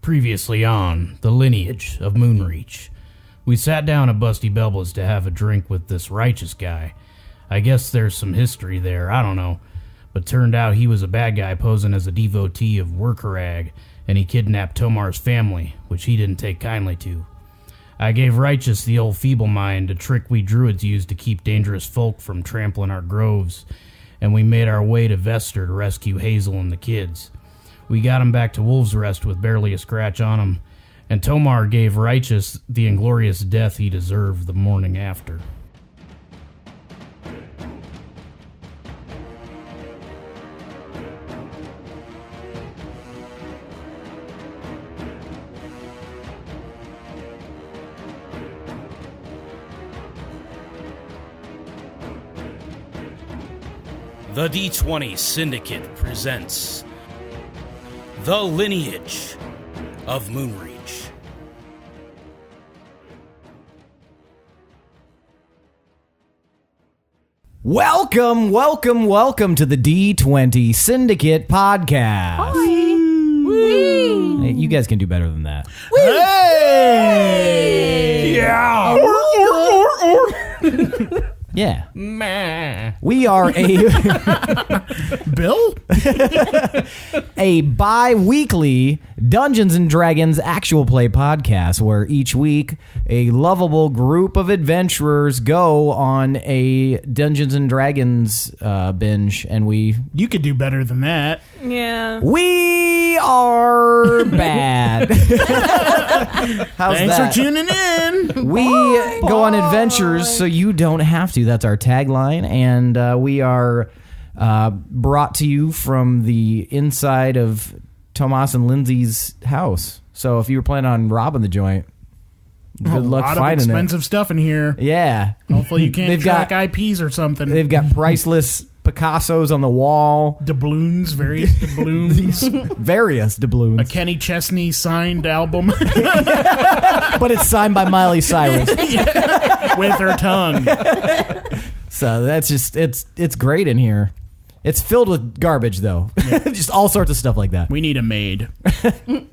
Previously on the Lineage of Moonreach. We sat down at Busty Belblas to have a drink with this righteous guy. I guess there's some history there, I don't know. But turned out he was a bad guy posing as a devotee of Workerag, and he kidnapped Tomar's family, which he didn't take kindly to. I gave Righteous the old feeble mind, a trick we druids use to keep dangerous folk from trampling our groves, and we made our way to Vester to rescue Hazel and the kids. We got him back to Wolves Rest with barely a scratch on him, and Tomar gave Righteous the inglorious death he deserved the morning after. The D20 Syndicate presents The Lineage of Moonreach. Welcome to the D20 Syndicate podcast. Hi. Woo. Hey, you guys can do better than that. Hey! Yeah! Yeah. Meh. We are Bill? a bi-weekly Dungeons & Dragons actual play podcast where each week a lovable group of adventurers go on a Dungeons & Dragons binge, and You could do better than that. Yeah. we are bad. How's Thanks that? for tuning in. We go on adventures so you don't have to. That's our tagline. And we are brought to you from the inside of Tomas and Lindsey's house. So if you were planning on robbing the joint, good luck A lot of finding expensive stuff in here. it. Yeah. Hopefully you can't They've track got- IPs or something. They've got priceless Picassos on the wall. doubloons, various doubloons. Various A doubloons. Kenny Chesney signed album But it's signed by Miley Cyrus. with her tongue. So that's just, it's great in here. It's filled with garbage, though. Just all sorts of stuff like that. We need a maid.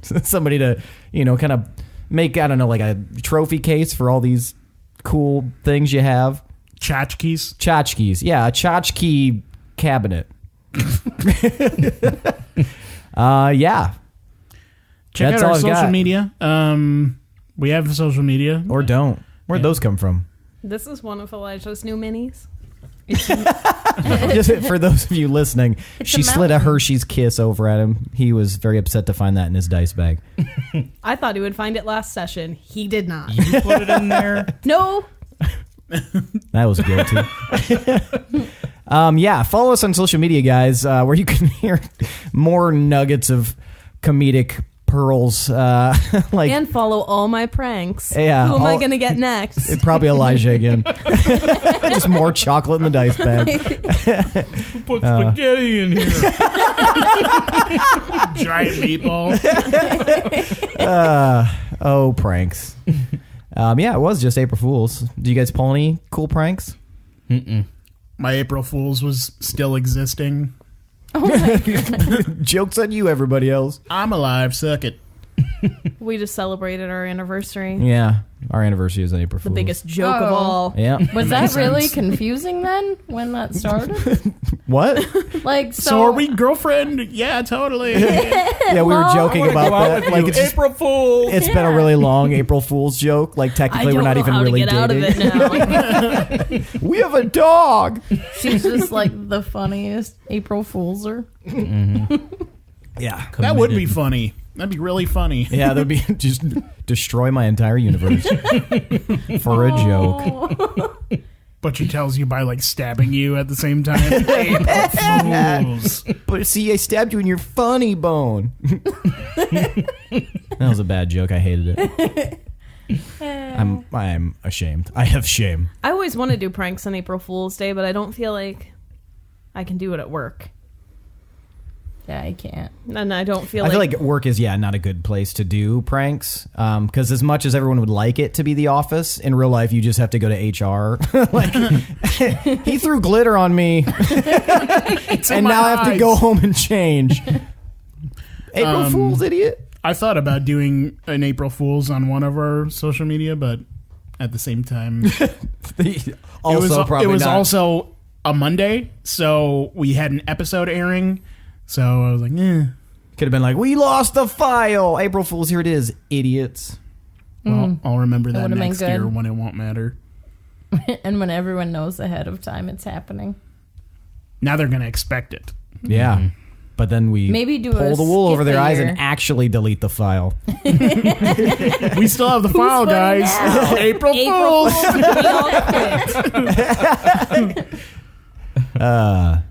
Somebody to, kind of make, I don't know, like a trophy case for all these cool things you have. Tchotchkes. Tchotchkes. Yeah, a tchotchke cabinet. Yeah. Check That's out all our I've social got. media. We have social media. Or don't. Where'd those come from? This is one of Elijah's new minis. Just for those of you listening, she slid a Hershey's Kiss over at him. He was very upset to find that in his dice bag. I thought he would find it last session. He did not. You put it in there? No. That was guilty. Yeah, follow us on social media, guys, where you can hear more nuggets of comedic pearls. And follow all my pranks. Yeah, Who am I all- going to get next? It's probably Elijah again. Just more chocolate in the dice bag. Put spaghetti in here. Giant meatball. Oh, pranks. Yeah, it was just April Fool's. Did you guys pull any cool pranks? Mm-mm. My April Fool's was still existing. Joke's on you, everybody else. I'm alive. Suck it. We just celebrated our anniversary. Yeah, our anniversary is on April The Fool's. biggest joke of Oh. all. Yeah. Was that Makes really sense. confusing then when that started? What? Like, So are we girlfriend? Yeah, totally. Yeah, we were joking about that. Like, it's just, April Fool. it's been a really long April Fool's joke. Like, I technically, don't we're not know even how really to get out of dating. it now. We have a dog. She's just like the funniest April Foolser. Yeah. That would be funny. That'd be really funny. Yeah, that'd be just destroy my entire universe for a joke. But she tells you by like stabbing you at the same time. April Fools. But see, I stabbed you in your funny bone. That was a bad joke. I hated it. I'm ashamed. I have shame. I always want to do pranks on April Fool's Day, but I don't feel like I can do it at work. Yeah, I can't. And I don't feel I feel like work is not a good place to do pranks, because as much as everyone would like it to be the office, in real life you just have to go to HR. Like, he threw glitter on me, and now I have to go home and change. April Fool's, idiot. I thought about doing an April Fool's on one of our social media, but at the same time, it was also a Monday, so we had an episode airing. So I was like, Could have been like, we lost the file. April Fool's, here it is, idiots. Well, I'll remember that would've been next year good. when it won't matter. And when everyone knows ahead of time it's happening. Now they're going to expect it. Yeah. But then we Maybe do pull a the wool over skip their a eyes year. and actually delete the file. We still have the file, funny guys. now? April Fools. We all quit.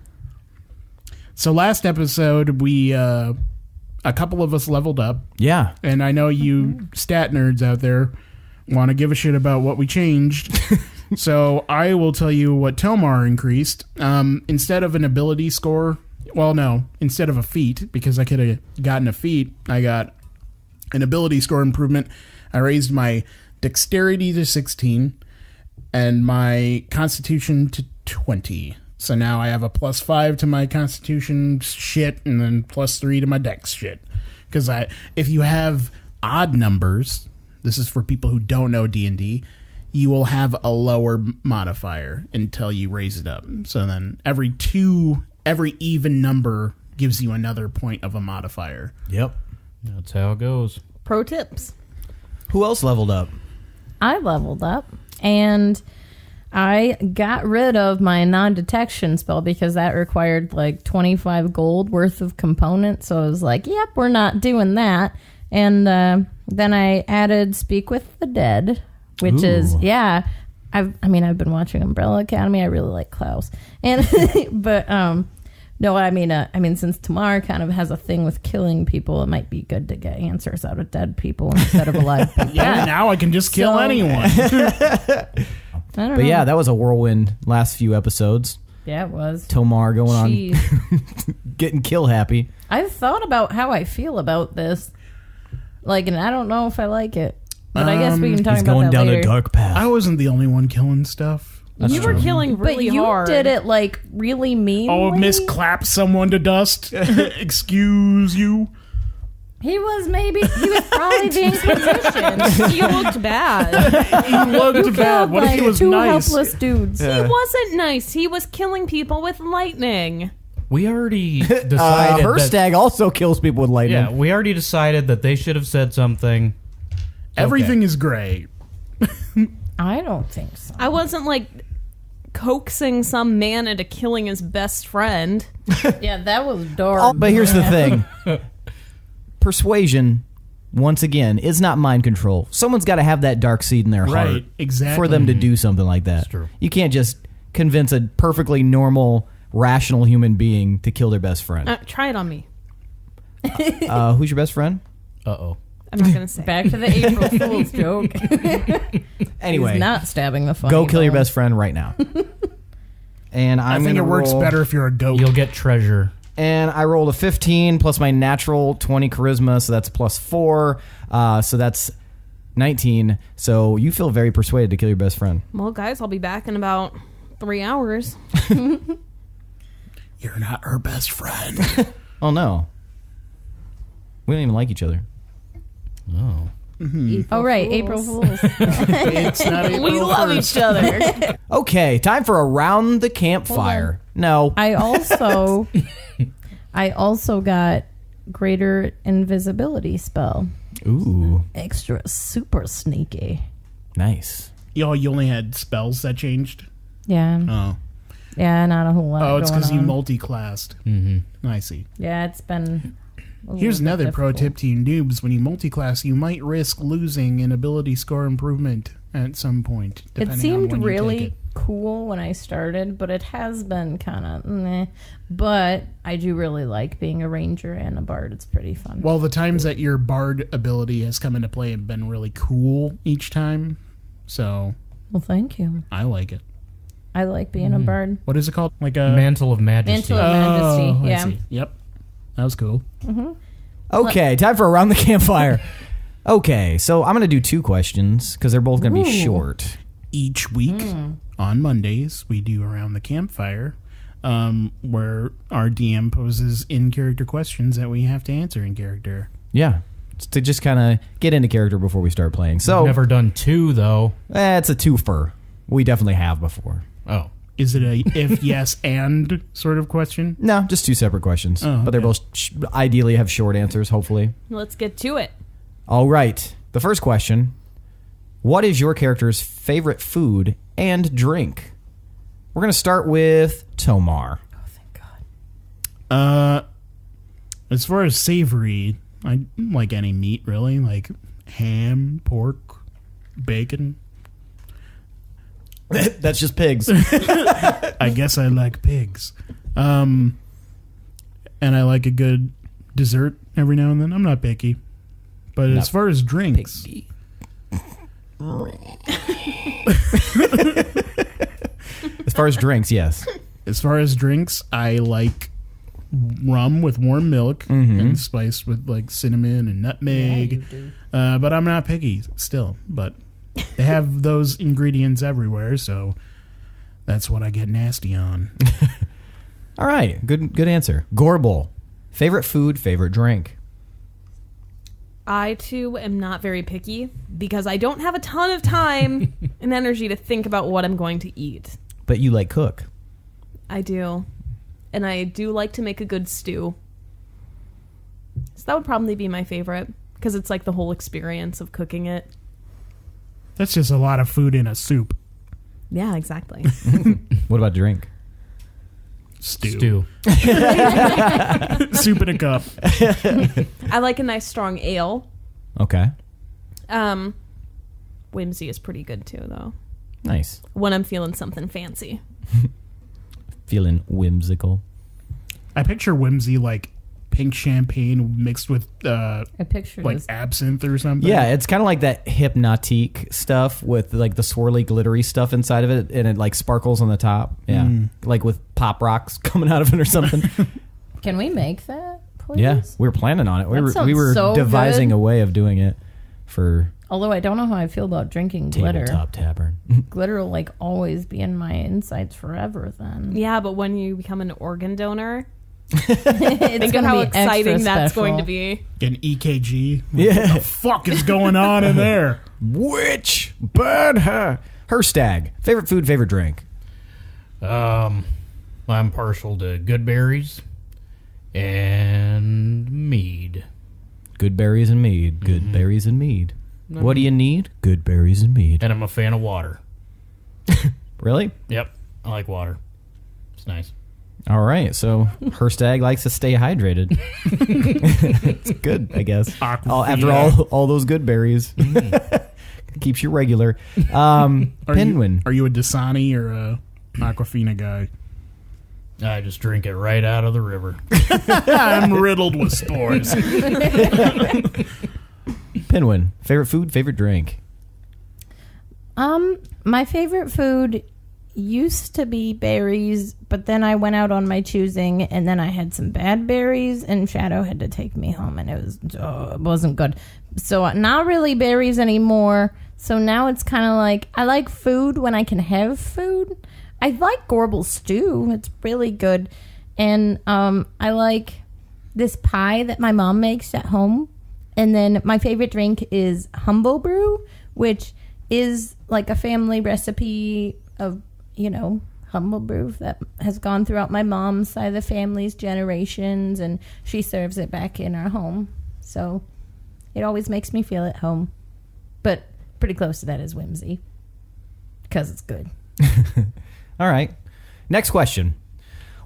So last episode, we a couple of us leveled up. Yeah. And I know you stat nerds out there want to give a shit about what we changed. So I will tell you what Tomar increased. Instead of an ability score, well, no, instead of a feat, because I could have gotten a feat, I got an ability score improvement. I raised my dexterity to 16 and my constitution to 20. So now I have a +5 to my constitution shit and then +3 to my dex shit. Because if you have odd numbers, this is for people who don't know D&D, you will have a lower modifier until you raise it up. So then every even number gives you another point of a modifier. Yep. That's how it goes. Pro tips. Who else leveled up? I leveled up and I got rid of my non-detection spell because that required like 25 gold worth of components. So I was like, yep, we're not doing that. And then I added Speak with the Dead, which is, yeah, I've been watching Umbrella Academy. I really like Klaus. And, but, no, I mean, since Tamar kind of has a thing with killing people, it might be good to get answers out of dead people instead of alive people. Yeah, now I can just kill anyone. I don't know. But yeah, that was a whirlwind last few episodes. Yeah, it was. Tomar going Jeez. on getting kill happy. I've thought about how I feel about this. Like, and I don't know if I like it. But I guess we can talk He's about going that down later. a dark path. I wasn't the only one killing stuff. That's You true. were killing But really you hard. did it, like, really meanly. Oh, misclap someone to dust. Excuse you. He was probably being positioned. You looked bad. He looked bad. What if he was two nice? helpless dudes. He wasn't nice. He was killing people with lightning. We already decided that... Hirstag also kills people with lightning. Yeah, we already decided that they should have said something. Everything is gray. I don't think so. I wasn't like coaxing some man into killing his best friend. Yeah, that was dark. But here's the thing. Persuasion, once again, is not mind control. Someone's got to have that dark seed in their heart Right, exactly. for them to do something like that. That's true. You can't just convince a perfectly normal, rational human being to kill their best friend. Try it on me. Who's your best friend? Uh-oh. I'm not going to say. Back to the April Fool's joke. Anyway, He's not stabbing the funny go kill your bone. best friend right now. And I I'm think it gonna works roll- better if you're a goat. You'll get treasure. And I rolled a 15 plus my natural 20 charisma, so that's +4. So that's 19. So you feel very persuaded to kill your best friend. Well, guys, I'll be back in about 3 hours. You're not her best friend. Oh, no. We don't even like each other. Oh. Oh, right. April Fool's. It's not April We love 1st. each other. Okay, time for Around the Campfire. No. I also got greater invisibility spell. Ooh, Extra super sneaky. nice. Yo, you only had spells that changed? Yeah. Oh. Yeah, not a whole lot. Oh, it's going because you on. multi-classed. I see. Yeah, it's been. a Here's little bit another pro difficult. tip to you noobs. When you multi-class, you might risk losing an ability score improvement at some point. It depending on seemed when you take really it. cool when I started, but it has been kind of meh. But I do really like being a ranger and a bard. It's pretty fun. Well, the times that your bard ability has come into play have been really cool each time. So, Well, thank you. I like it. I like being a bard. What is it called? Like a... Mantle of Majesty. Mantle of Majesty. I Yeah. see. Yep. That was cool. Okay, time for Around the Campfire. Okay, so I'm going to do 2 questions because they're both going to be short. Each week on Mondays, we do Around the Campfire, where our DM poses in-character questions that we have to answer in character. Yeah. to just kind of get into character before we start playing. So Never done 2 though. it's a twofer. We definitely have before. Oh. Is it a if, yes, and sort of question? No, just 2 separate questions. Oh, But they're okay. both ideally have short answers, hopefully. Let's get to it. All right. The first question. What is your character's favorite food and drink? We're going to start with Tomar. Oh, thank God. As far as savory, I like any meat, really. Like ham, pork, bacon. That's just pigs. I guess I like pigs. And I like a good dessert every now and then. I'm not picky. But as far as drinks... As far as drinks, yes. As far as drinks, I like rum with warm milk and spiced with like cinnamon and nutmeg. But I'm not picky still. But they have those ingredients everywhere, so that's what I get nasty on. All right. Good answer. Gorbel. Favorite food, favorite drink. I, too, am not very picky because I don't have a ton of time and energy to think about what I'm going to eat. But you like cook. I do. And I do like to make a good stew. So that would probably be my favorite because it's like the whole experience of cooking it. That's just a lot of food in a soup. Yeah, exactly. What about drink? Stew. Soup in a cup. I like a nice strong ale. Okay. Whimsy is pretty good too, though. Nice. When I'm feeling something fancy. Feeling whimsical. I picture whimsy like pink champagne mixed with I picture like this. absinthe or something. Yeah, it's kind of like that hypnotique stuff with like the swirly, glittery stuff inside of it, and it like sparkles on the top. Yeah, like with pop rocks coming out of it or something. Can we make that, please? Yeah, we were planning on it. We That were sounds so devising good. a way of doing it for Although I don't know how I feel about drinking glitter. Tabletop Tavern. Glitter will like always be in my insides forever then. Yeah, but when you become an organ donor, It's think of gonna how be extra exciting that's special. going to be. An EKG. Yeah. What the fuck is going on in there? Witch, bad hair. Hirstag. Favorite food, favorite drink. I'm partial to good berries and mead. Good berries and mead. Good berries and mead. What do you need? Good berries and mead. And I'm a fan of water. Really? Yep, I like water. It's nice. All right. So Hirstag likes to stay hydrated. It's good, I guess. After all those good berries. Keeps you regular. Pinwin. Are you a Dasani or a Aquafina guy? I just drink it right out of the river. I'm riddled with spores. Pinwin. Favorite food, favorite drink. My favorite food used to be berries, but then I went out on my choosing, and then I had some bad berries, and Shadow had to take me home, and it wasn't good. So not really berries anymore. So now it's kind of like I like food when I can have food. I like Gorbel stew; it's really good, and I like this pie that my mom makes at home. And then my favorite drink is Humble Brew, which is like a family recipe of, Humble Brew that has gone throughout my mom's side of the family's generations, and she serves it back in our home. So it always makes me feel at home. But pretty close to that is Whimsy, because it's good. All right. Next question.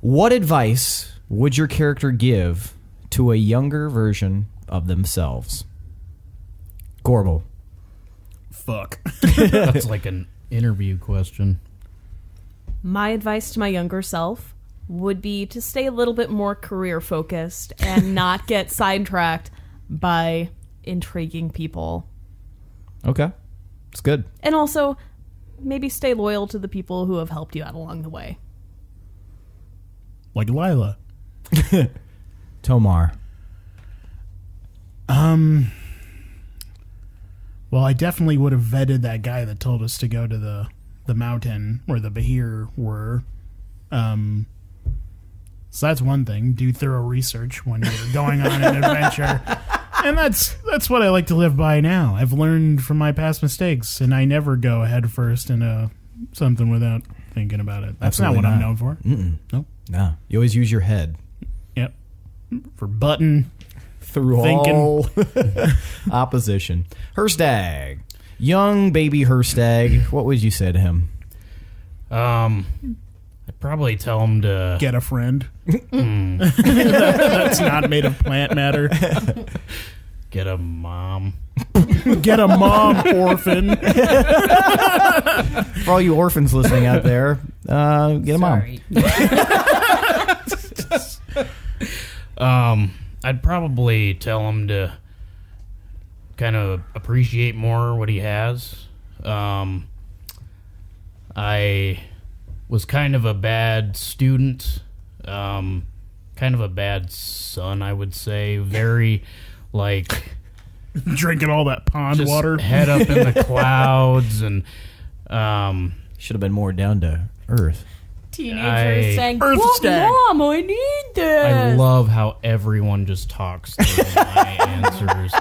What advice would your character give to a younger version of themselves? Gorbel. Fuck. That's like an interview question. My advice to my younger self would be to stay a little bit more career focused and not get sidetracked by intriguing people. Okay. It's good. And also, maybe stay loyal to the people who have helped you out along the way. Like Lila. Tomar. Well, I definitely would have vetted that guy that told us to go to the mountain where the Bahir were. So that's one thing. Do thorough research when you're going on an adventure. And that's what I like to live by now. I've learned from my past mistakes, and I never go head first into something without thinking about it. That's Absolutely not what I'm not. known for. Nope. No, you always use your head Yep. For button. through Thinking. all opposition. Hirstag, young baby Hirstag. What would you say to him? I'd probably tell him to Get a friend. That's not made of plant matter. get a mom. Get a mom, orphan. For all you orphans listening out there, get a mom. I'd probably tell him to kind of appreciate more what he has. I was kind of a bad student, kind of a bad son, I would say. Very, like, Drinking all that pond just water. head up in the clouds, and Should have been more down to earth. Teenagers saying, Hirstag. Mom, I need this. I love how everyone just talks through my answers.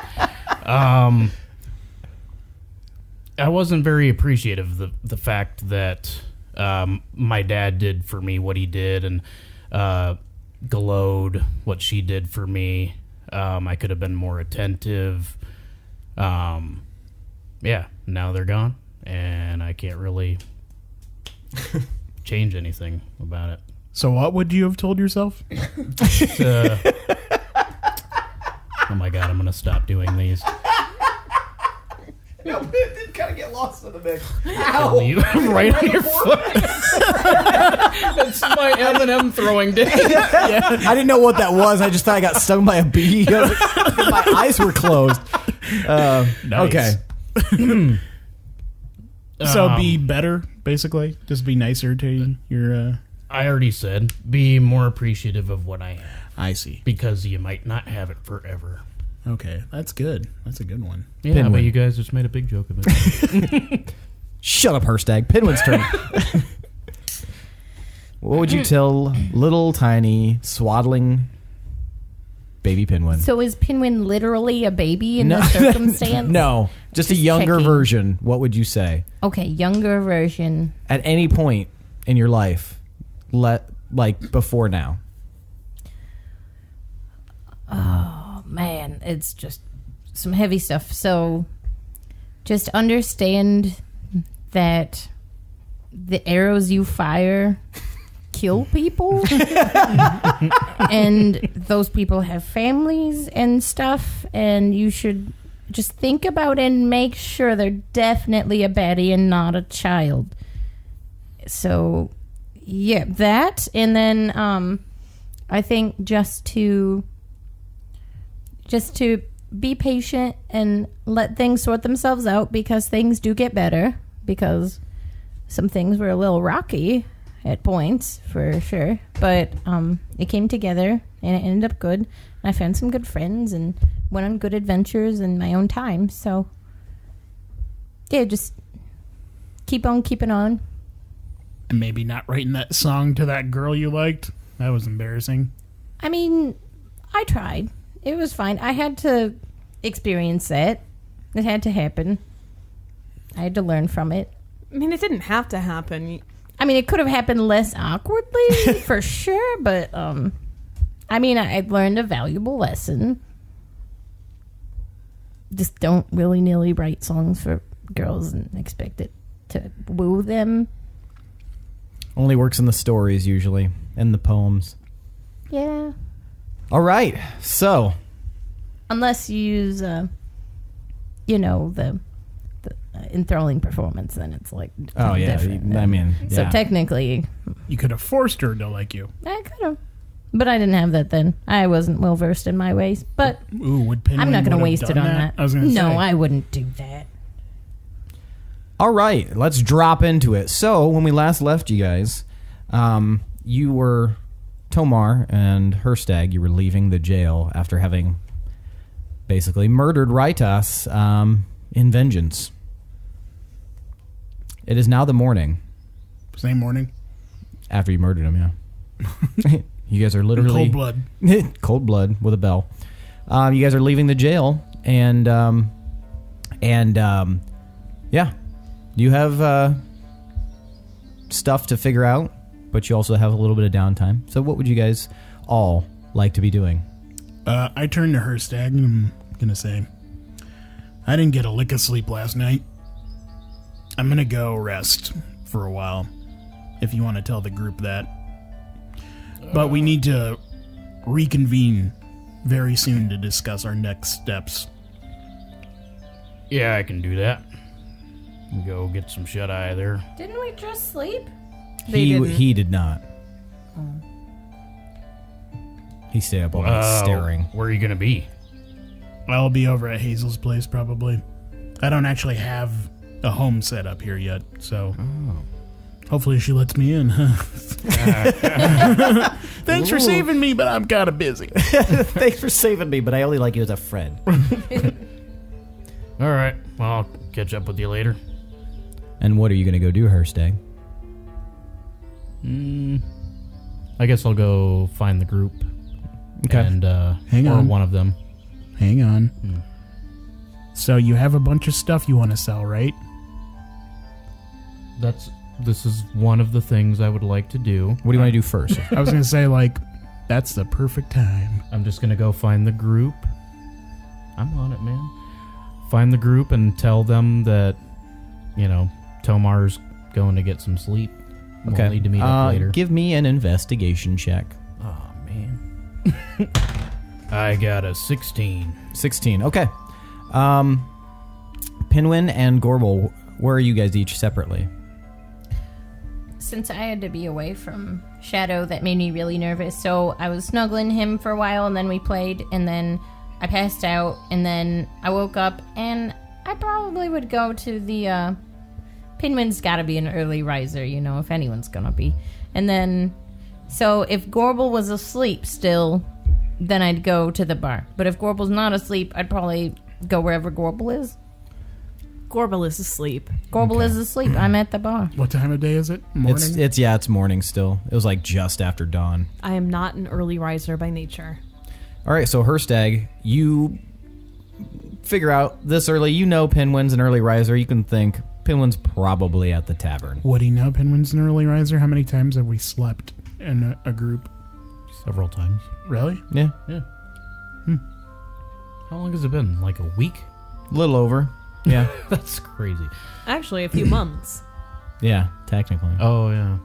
I wasn't very appreciative of the fact that my dad did for me what he did, and glowed what she did for me. I could have been more attentive. Yeah, now they're gone, and I can't really change anything about it. So what would you have told yourself? Oh my god, I'm gonna stop doing these. It kind of get lost in the mix. You right on your foot. That's my M&M throwing day. I didn't know what that was. I just thought I got stung by a bee. My eyes were closed. Okay. So be better, basically. Just be nicer to your... I already said, be more appreciative of what I have, I see. because you might not have it forever. Okay, that's good. That's a good one. Yeah, Pinwin. but you guys just made a big joke of it. Shut up, Hirstag. Pinwin's turn. What would you tell little, tiny, swaddling baby Pinwin? So is Pinwin literally a baby in this circumstance? No, just a Just younger checking. version. What would you say? Okay, younger version. At any point in your life, like before now. Man, it's just some heavy stuff. So just understand that the arrows you fire kill people. And those people have families and stuff. And you should just think about it and make sure they're definitely a baddie and not a child. So, yeah, that. And then I think just to be patient and let things sort themselves out, because things do get better, because some things were a little rocky at points for sure, but it came together and it ended up good. I found some good friends and went on good adventures in my own time. So yeah, just keep on keeping on. And maybe not writing that song to that girl you liked. That was embarrassing. I mean, I tried. It was fine. I had to experience that. It had to happen. I had to learn from it. I mean, it didn't have to happen. I mean, it could have happened less awkwardly, for sure, but, I mean, I learned a valuable lesson. Just don't willy-nilly write songs for girls and expect it to woo them. Only works in the stories usually, and the poems. Yeah. All right, so Unless you use, the enthralling performance, then it's like oh yeah, different. I mean, So yeah. technically, You could have forced her to like you. I could have. But I didn't have that then. I wasn't well versed in my ways. But Ooh, would Pinwin I'm not going to would have waste it done on that. I was going to say. No, I wouldn't do that. All right, let's drop into it. So when we last left you guys, you were Tomar and Hirstag. You were leaving the jail after having basically murdered Raitas in vengeance. It is now the morning Same morning. after you murdered him. Yeah, you guys are literally Cold blood. cold blood with a bell. You guys are leaving the jail, and yeah, you have stuff to figure out, but you also have a little bit of downtime. So what would you guys all like to be doing? I turn to Hirstag and I'm gonna say, I didn't get a lick of sleep last night. I'm gonna go rest for a while, if you want to tell the group that. But we need to reconvene very soon to discuss our next steps. Yeah, I can do that. Go get some shut-eye there. Didn't we just sleep? He did not. He stayed up all night staring. Where are you going to be? I'll be over at Hazel's place probably. I don't actually have a home set up here yet, so hopefully she lets me in. Thanks for saving me, but I'm kind of busy. Thanks for saving me, but I only like you as a friend. All right. Well, I'll catch up with you later. And what are you going to go do, Hirstag? I guess I'll go find the group. Okay. And, Hang or on. one of them. Hang on. So you have a bunch of stuff you want to sell, right? This is one of the things I would like to do. What do you want to do first? I was going to say, like, that's the perfect time. I'm just going to go find the group. I'm on it, man. Find the group and tell them that, Tomar's going to get some sleep. We'll Okay. need to meet up later. Give me an investigation check. Oh, man. I got a 16. 16. Okay. Pinwin and Gorbel, where are you guys each separately? Since I had to be away from Shadow, that made me really nervous. So I was snuggling him for a while, and then we played, and then I passed out, and then I woke up, and I probably would go to the, Pinwin's gotta be an early riser, if anyone's gonna be. And then, so if Gorbel was asleep still, then I'd go to the bar. But if Gorbel's not asleep, I'd probably go wherever Gorbel is. Gorbel is asleep. Gorbel is asleep. I'm at the bar. What time of day is it? Morning? It's morning still. It was like just after dawn. I am not an early riser by nature. All right, so Hirstag, you figure out this early. You know Pinwin's an early riser. You can think Pinwin's probably at the tavern. What do you know? Pinwin's an early riser? How many times have we slept in a group? Several times. Really? Yeah, How long has it been? Like a week? a little over. Yeah, That's crazy. Actually, a few months. yeah, technically. Oh, yeah.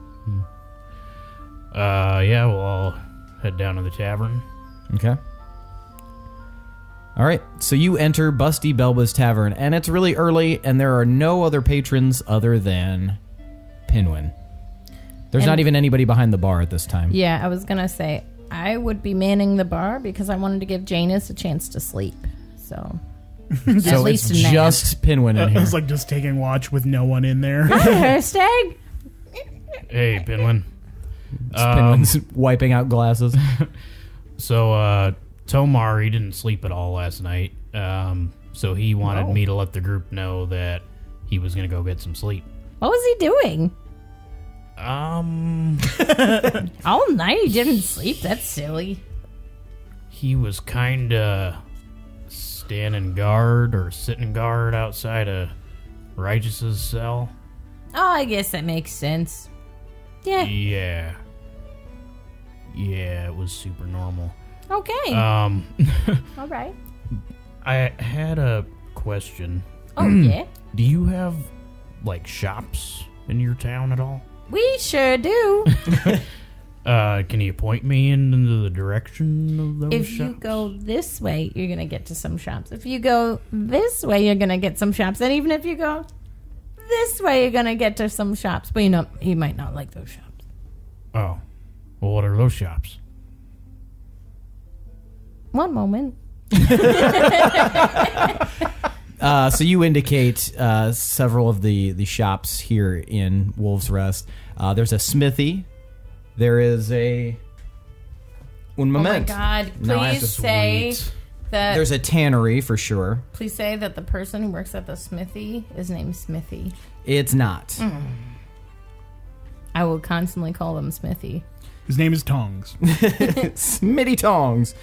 Yeah, well, I'll head down to the tavern. Okay. All right, so you enter Busty Belba's Tavern, and it's really early, and there are no other patrons other than Pinwin. There's not even anybody behind the bar at this time. Yeah, I was gonna say I would be manning the bar because I wanted to give Janus a chance to sleep. So, So least it's a nap. just Pinwin in here. It's like just taking watch with no one in there. Hirstag. Hey, Pinwin. Pinwin's wiping out glasses. So, Tomar, he didn't sleep at all last night. So he wanted me to let the group know that he was going to go get some sleep. What was he doing? All night he didn't sleep. That's silly. He was kind of standing guard or sitting guard outside of Righteous's cell. Oh, I guess that makes sense. Yeah. Yeah, it was super normal. Okay. Um, All right. I had a question. Oh, yeah. Do you have, like, shops in your town at all? We sure do. Can you point me into the direction of those If shops? you go this way, you're going to get to some shops. If you go this way, you're going to get some shops. And even if you go this way, you're going to get to some shops. But, he might not like those shops. Oh. Well, what are those shops? One moment. So you indicate several of the shops here in Wolves Rest. There's a smithy. There is a... Un moment. Oh, my God. Now I have to Please say wait. that... There's a tannery for sure. Please say that the person who works at the smithy is named Smithy. It's not. I will constantly call them Smithy. His name is Tongs. Smitty Tongs.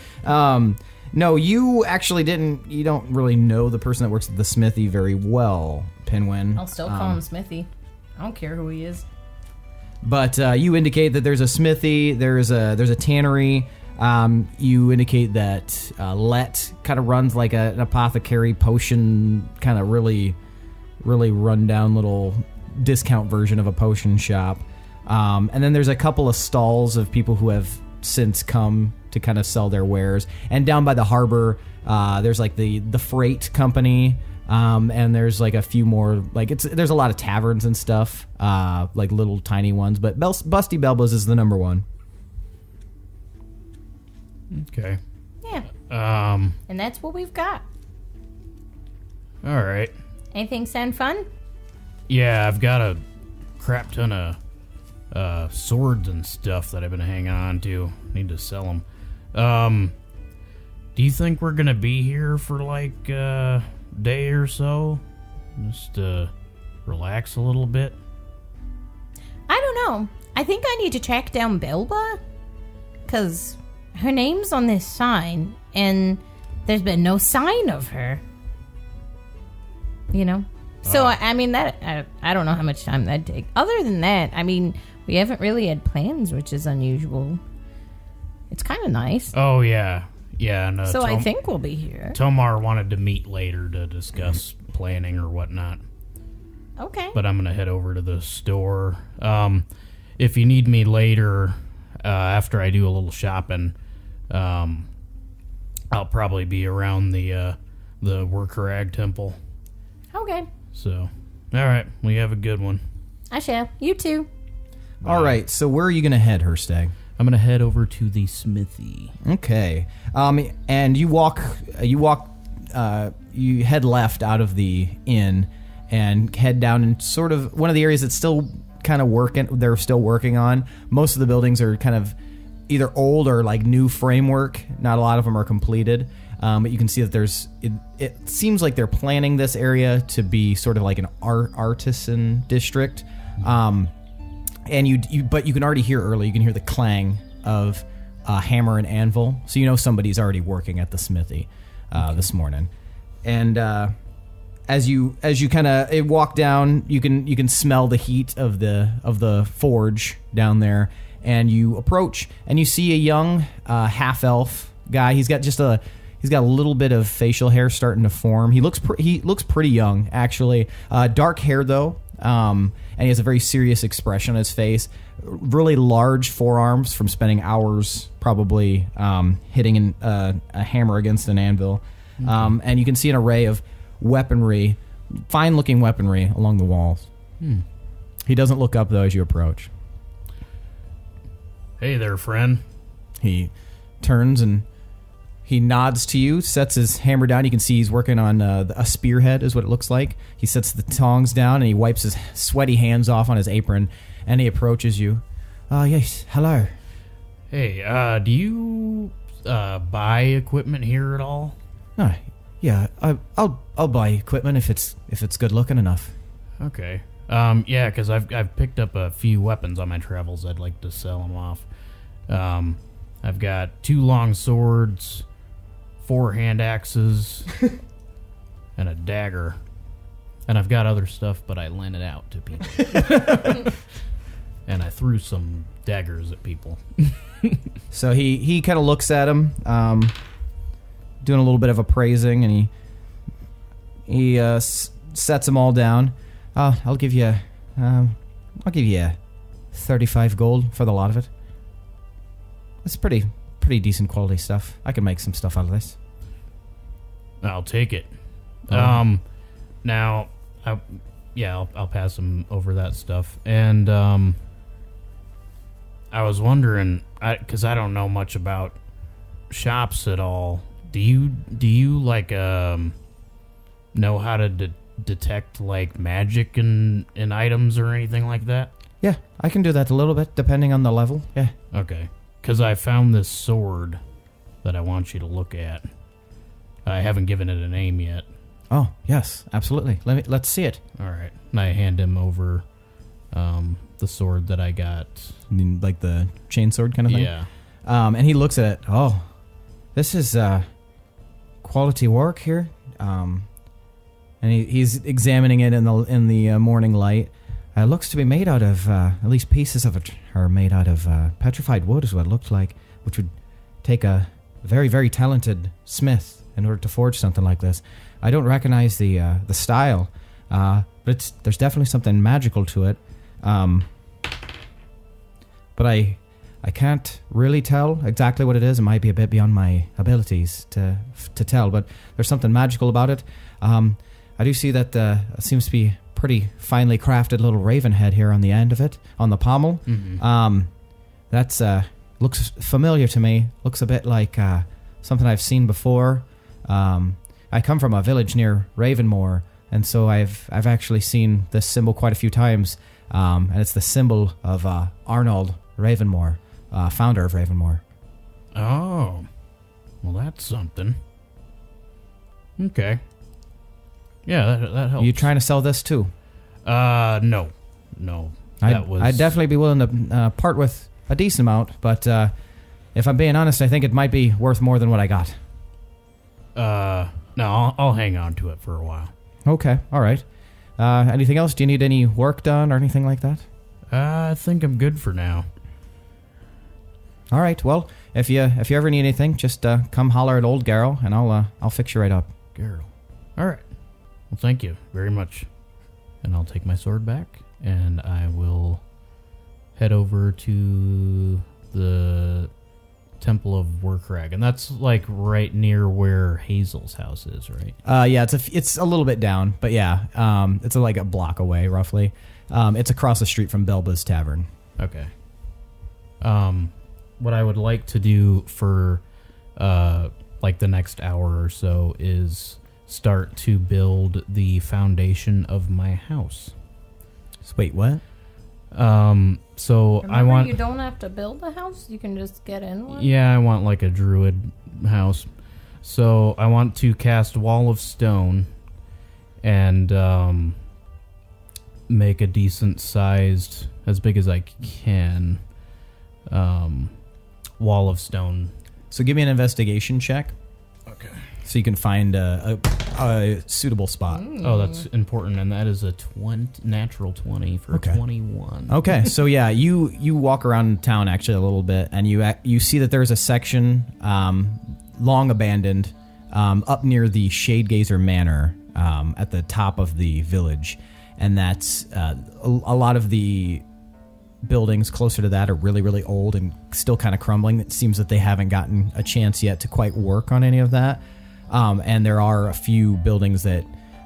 No, you actually didn't. You don't really know the person that works at the smithy very well, Pinwin. I'll still call him Smithy. I don't care who he is. But you indicate that there's a smithy, there's a tannery. You indicate that Let kind of runs like an apothecary potion, kind of really run down little discount version of a potion shop. And then there's a couple of stalls of people who have since come to kind of sell their wares. And down by the harbor, there's like the freight company. And there's like a few more, like there's a lot of taverns and stuff, like little tiny ones. But Busty Belba's is the number one. Okay. Yeah. And that's what we've got. All right. Anything sound fun? Yeah, I've got a crap ton of swords and stuff that I've been hanging on to. Need to sell them. Do you think we're gonna be here for like a day or so? Just relax a little bit? I don't know. I think I need to track down Belba. Because her name's on this sign, and there's been no sign of her. You know? So, I mean, that I don't know how much time that'd take. Other than that, I mean, we haven't really had plans, which is unusual. It's kind of nice. Oh, yeah. Yeah, and, so I think we'll be here. Tomar wanted to meet later to discuss planning or whatnot. Okay. But I'm going to head over to the store. If you need me later, after I do a little shopping, I'll probably be around the Worker Ag Temple. Okay. So, all right. We have a good one. I shall. You too. All right. So where are you going to head, Hirstag? I'm going to head over to the smithy. Okay. And you head left out of the inn and head down in sort of one of the areas that's still kind of they're still working on. Most of the buildings are kind of either old or like new framework. Not a lot of them are completed. But you can see that it seems like they're planning this area to be sort of like an artisan district. And but you can already hear early. You can hear the clang of hammer and anvil, so you know somebody's already working at the smithy this morning. And as you kind of walk down, you can smell the heat of the forge down there. And you approach, and you see a young half elf guy. He's got a little bit of facial hair starting to form. He looks pretty young, actually. Dark hair though. And he has a very serious expression on his face. Really large forearms from spending hours probably hitting a hammer against an anvil. Mm-hmm. And you can see an array of weaponry, fine-looking weaponry along the walls. He doesn't look up, though, as you approach. Hey there, friend. He turns and he nods to you, sets his hammer down. You can see he's working on a spearhead, is what it looks like. He sets the tongs down, and he wipes his sweaty hands off on his apron, and he approaches you. Yes, hello. Hey, do you buy equipment here at all? Yeah, I'll buy equipment if it's good looking enough. Okay. Yeah, because I've picked up a few weapons on my travels. I'd like to sell them off. I've got 2 long swords, 4 hand axes, and a dagger. And I've got other stuff, but I lent it out to people. And I threw some daggers at people. So he kind of looks at him, doing a little bit of appraising, and he sets them all down. I'll give you 35 gold for the lot of it. It's pretty decent quality stuff. I can make some stuff out of this. I'll take it. Now, I'll pass him over that stuff. And I was wondering, because I don't know much about shops at all. Do you like know how to detect like magic in items or anything like that? Yeah, I can do that a little bit depending on the level. Yeah. Okay. Because I found this sword that I want you to look at. I haven't given it a name yet. Oh, yes, absolutely. Let's see it. All right. And I hand him over the sword that I got. You mean like the chain sword kind of thing? Yeah. And he looks at it. Oh, this is quality work here. And he's examining it in the morning light. It looks to be made out of, at least pieces of it are made out of petrified wood is what it looked like, which would take a very, very talented smith in order to forge something like this. I don't recognize the style, but there's definitely something magical to it. But I can't really tell exactly what it is. It might be a bit beyond my abilities to tell, but there's something magical about it. I do see that it seems to be pretty finely crafted little raven head here on the end of it, on the pommel. Mm-hmm. That's looks familiar to me. Looks a bit like something I've seen before. I come from a village near Ravenmoor, and so I've actually seen this symbol quite a few times. And it's the symbol of Arnold Ravenmoor, founder of Ravenmoor. Oh, well, that's something. Okay. Yeah, that helps. You trying to sell this too? No. I'd definitely be willing to part with a decent amount, but if I'm being honest, I think it might be worth more than what I got. No, I'll hang on to it for a while. Okay, all right. Anything else? Do you need any work done or anything like that? I think I'm good for now. All right. Well, if you ever need anything, just come holler at old Garrow, and I'll fix you right up. Garrow. All right. Well, thank you very much. And I'll take my sword back, and I will head over to the Temple of Workrag, and that's like right near where Hazel's house is, right? Yeah, it's a little bit down, but yeah, it's like a block away, roughly. It's across the street from Belba's Tavern. Okay. What I would like to do for like the next hour or so is start to build the foundation of my house. Wait, what? So Remember, I want. you don't have to build a house. You can just get in one. Yeah, I want like a druid house. So I want to cast Wall of Stone and make a decent sized, as big as I can, Wall of Stone. So give me an investigation check. Okay. So you can find a suitable spot. Oh, that's important, and that is a natural 20 for 21. Okay, so yeah, you walk around town actually a little bit, and you see that there's a section long abandoned up near the Shadegazer Manor at the top of the village, and that's a lot of the buildings closer to that are really, really old and still kind of crumbling. It seems that they haven't gotten a chance yet to quite work on any of that. And there are a few buildings that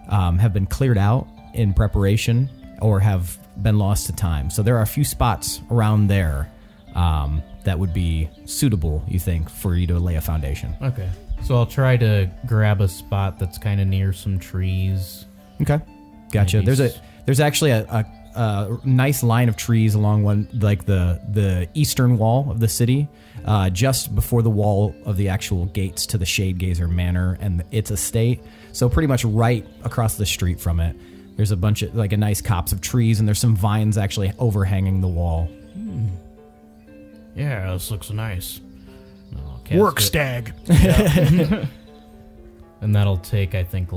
have been cleared out in preparation or have been lost to time. So there are a few spots around there that would be suitable, you think, for you to lay a foundation. Okay. So I'll try to grab a spot that's kind of near some trees. Okay. Gotcha. Maybe There's actually a nice line of trees along the eastern wall of the city, just before the wall of the actual gates to the Shadegazer Manor and its estate. So pretty much right across the street from it, there's a bunch of a nice copse of trees, and there's some vines actually overhanging the wall. Yeah, this looks nice. Workstag. Yeah. And that'll take, I think,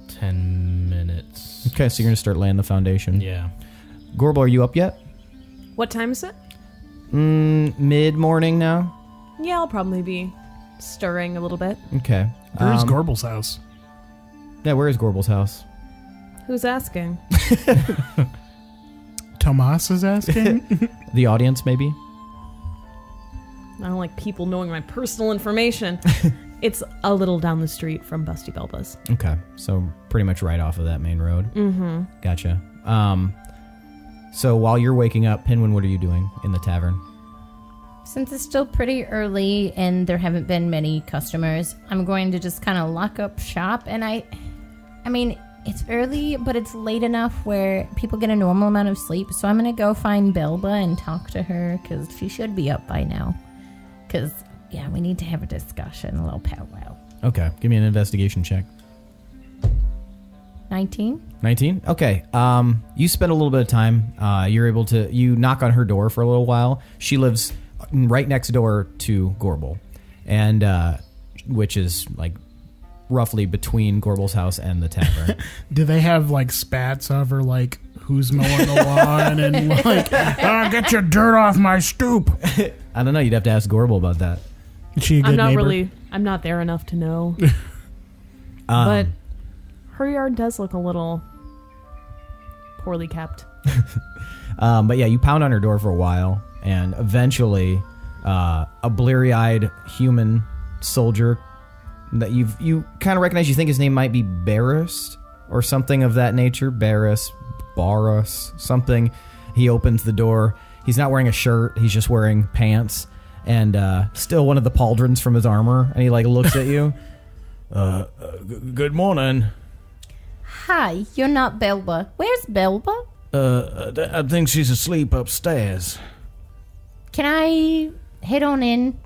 10 minutes. Okay, so you're gonna start laying the foundation. Yeah. Gorbel, are you up yet? What time is it? Mid-morning now. Yeah, I'll probably be stirring a little bit. Okay. Where's Gorbel's house? Yeah, where is Gorbel's house? Who's asking? Tomas is asking. The audience, maybe? I don't like people knowing my personal information. It's a little down the street from Busty Belba's. Okay, so pretty much right off of that main road. Mm-hmm. Gotcha. So while you're waking up, Pinwin, what are you doing in the tavern? Since it's still pretty early and there haven't been many customers, I'm going to just kind of lock up shop. And I mean, it's early, but it's late enough where people get a normal amount of sleep. So I'm going to go find Belba and talk to her because she should be up by now. Because, yeah, we need to have a discussion, a little powwow. Okay, give me an investigation check. 19? 19? Okay. You spend a little bit of time. You knock on her door for a little while. She lives right next door to Gorbel. And which is like roughly between Gorbel's house and the tavern. Do they have like spats over like who's mowing the lawn and like, get your dirt off my stoop? I don't know. You'd have to ask Gorbel about that. Is she a good neighbor? I'm not there enough to know. But her yard does look a little poorly kept. But yeah, you pound on her door for a while, and eventually a bleary-eyed human soldier that you kind of recognize. You think his name might be Barris or something of that nature. Barris, something. He opens the door. He's not wearing a shirt. He's just wearing pants and still one of the pauldrons from his armor. And he like looks at you. Good morning. Hi, you're not Belba. Where's Belba? I think she's asleep upstairs. Can I head on in?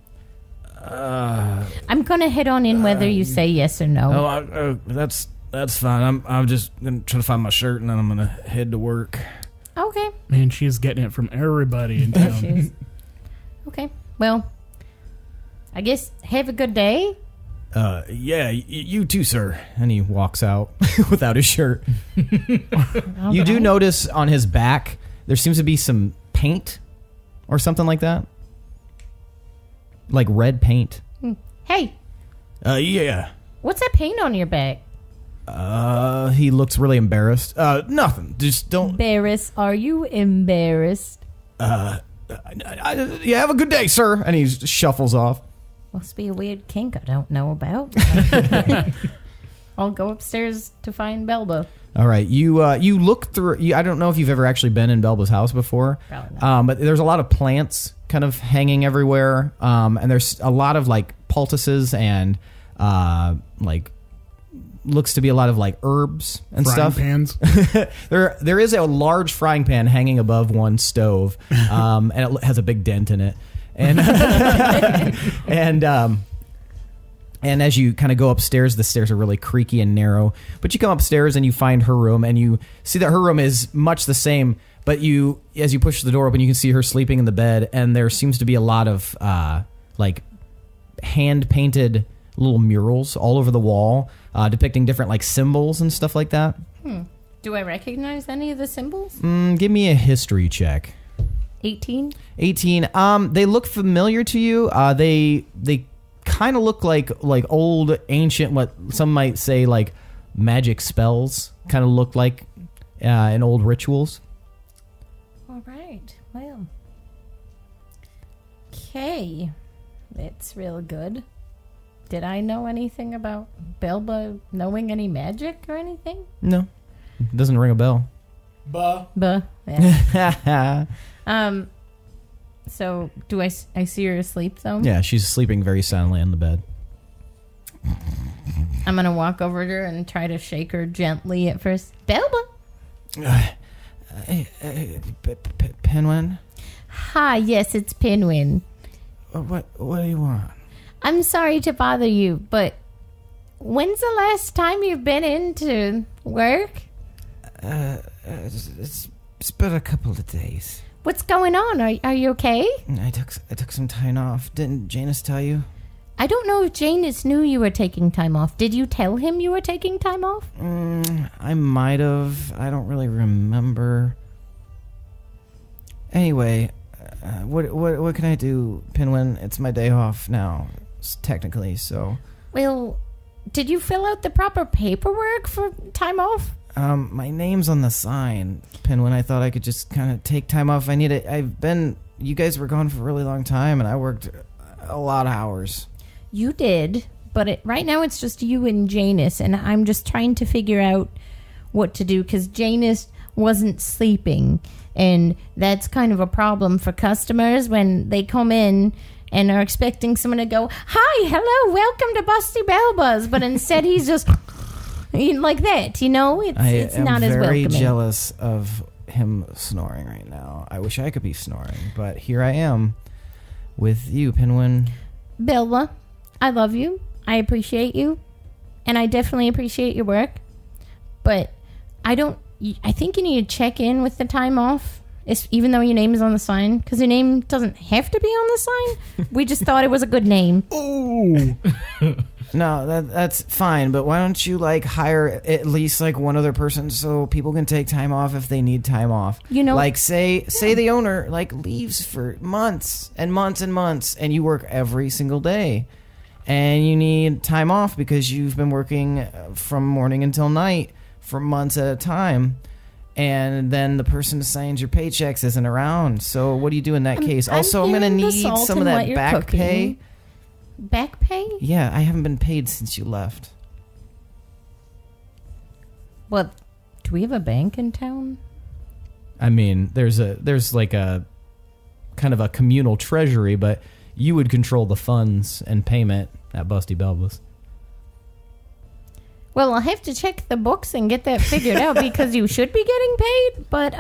I'm gonna head on in whether you say yes or no. That's fine. I'm just gonna try to find my shirt and then I'm gonna head to work. Okay. Man, she is getting it from everybody in town. She is. Okay. Well, I guess have a good day. Yeah, you too, sir. And he walks out without his shirt. You do notice on his back there seems to be some paint or something like that. Like red paint. Hey, Yeah. what's that paint on your back? He looks really embarrassed. Nothing. Just don't. Embarrassed? Are you embarrassed? Yeah, have a good day, sir. And he shuffles off. Must be a weird kink I don't know about. I'll go upstairs to find Belba. All right, you look through. I don't know if you've ever actually been in Belba's house before, Probably not. but there's a lot of plants kind of hanging everywhere, and there's a lot of like poultices and like looks to be a lot of like herbs and Frying stuff. pans. There is a large frying pan hanging above one stove, and it has a big dent in it, and and as you kind of go upstairs, the stairs are really creaky and narrow. But you come upstairs and you find her room, and you see that her room is much the same. But as you push the door open, you can see her sleeping in the bed, and there seems to be a lot of like hand painted little murals all over the wall, depicting different like symbols and stuff like that. Do I recognize any of the symbols? Give me a history check. 18. 18. They look familiar to you. They kind of look like old ancient, what some might say like magic spells. Kind of look like in old rituals. All right. Well. Okay. It's real good. Did I know anything about Belba knowing any magic or anything? No, it doesn't ring a bell. Buh. Yeah. So do I see her asleep though? Yeah, she's sleeping very soundly on the bed. I'm gonna walk over to her and try to shake her gently at first. Belba. Pinwin? Hi, yes, it's Pinwin. What do you want? I'm sorry to bother you, but when's the last time you've been into work? It's been a couple of days. What's going on? Are you okay? I took some time off. Didn't Janus tell you? I don't know if Janus knew you were taking time off. Did you tell him you were taking time off? I might have. I don't really remember. Anyway, what can I do, Pinwin? It's my day off now, technically. So. Well, did you fill out the proper paperwork for time off? My name's on the sign, Pinwin. I thought I could just kind of take time off. I need it. You guys were gone for a really long time, and I worked a lot of hours. You did, but right now it's just you and Janus, and I'm just trying to figure out what to do, because Janus wasn't sleeping, and that's kind of a problem for customers when they come in and are expecting someone to go, "Hi, hello, welcome to Busty Belbas," but instead he's just... like that, you know? It's not as welcoming. I am very jealous of him snoring right now. I wish I could be snoring, but here I am with you, Pinwin. Belba, I love you. I appreciate you. And I definitely appreciate your work. But I think you need to check in with the time off even though your name is on the sign, because your name doesn't have to be on the sign. We just thought it was a good name. Ooh. No, that's fine, but why don't you like hire at least like one other person so people can take time off if they need time off? You know, like say the owner like leaves for months and months and months, and you work every single day, and you need time off because you've been working from morning until night for months at a time. And then the person who signs your paychecks isn't around. So what do you do in that case? Also, I'm going to need some of that back pay. Back pay? Yeah, I haven't been paid since you left. What? Do we have a bank in town? I mean, there's like a kind of a communal treasury, but you would control the funds and payment at Busty Belbus. Well, I'll have to check the books and get that figured out because you should be getting paid. But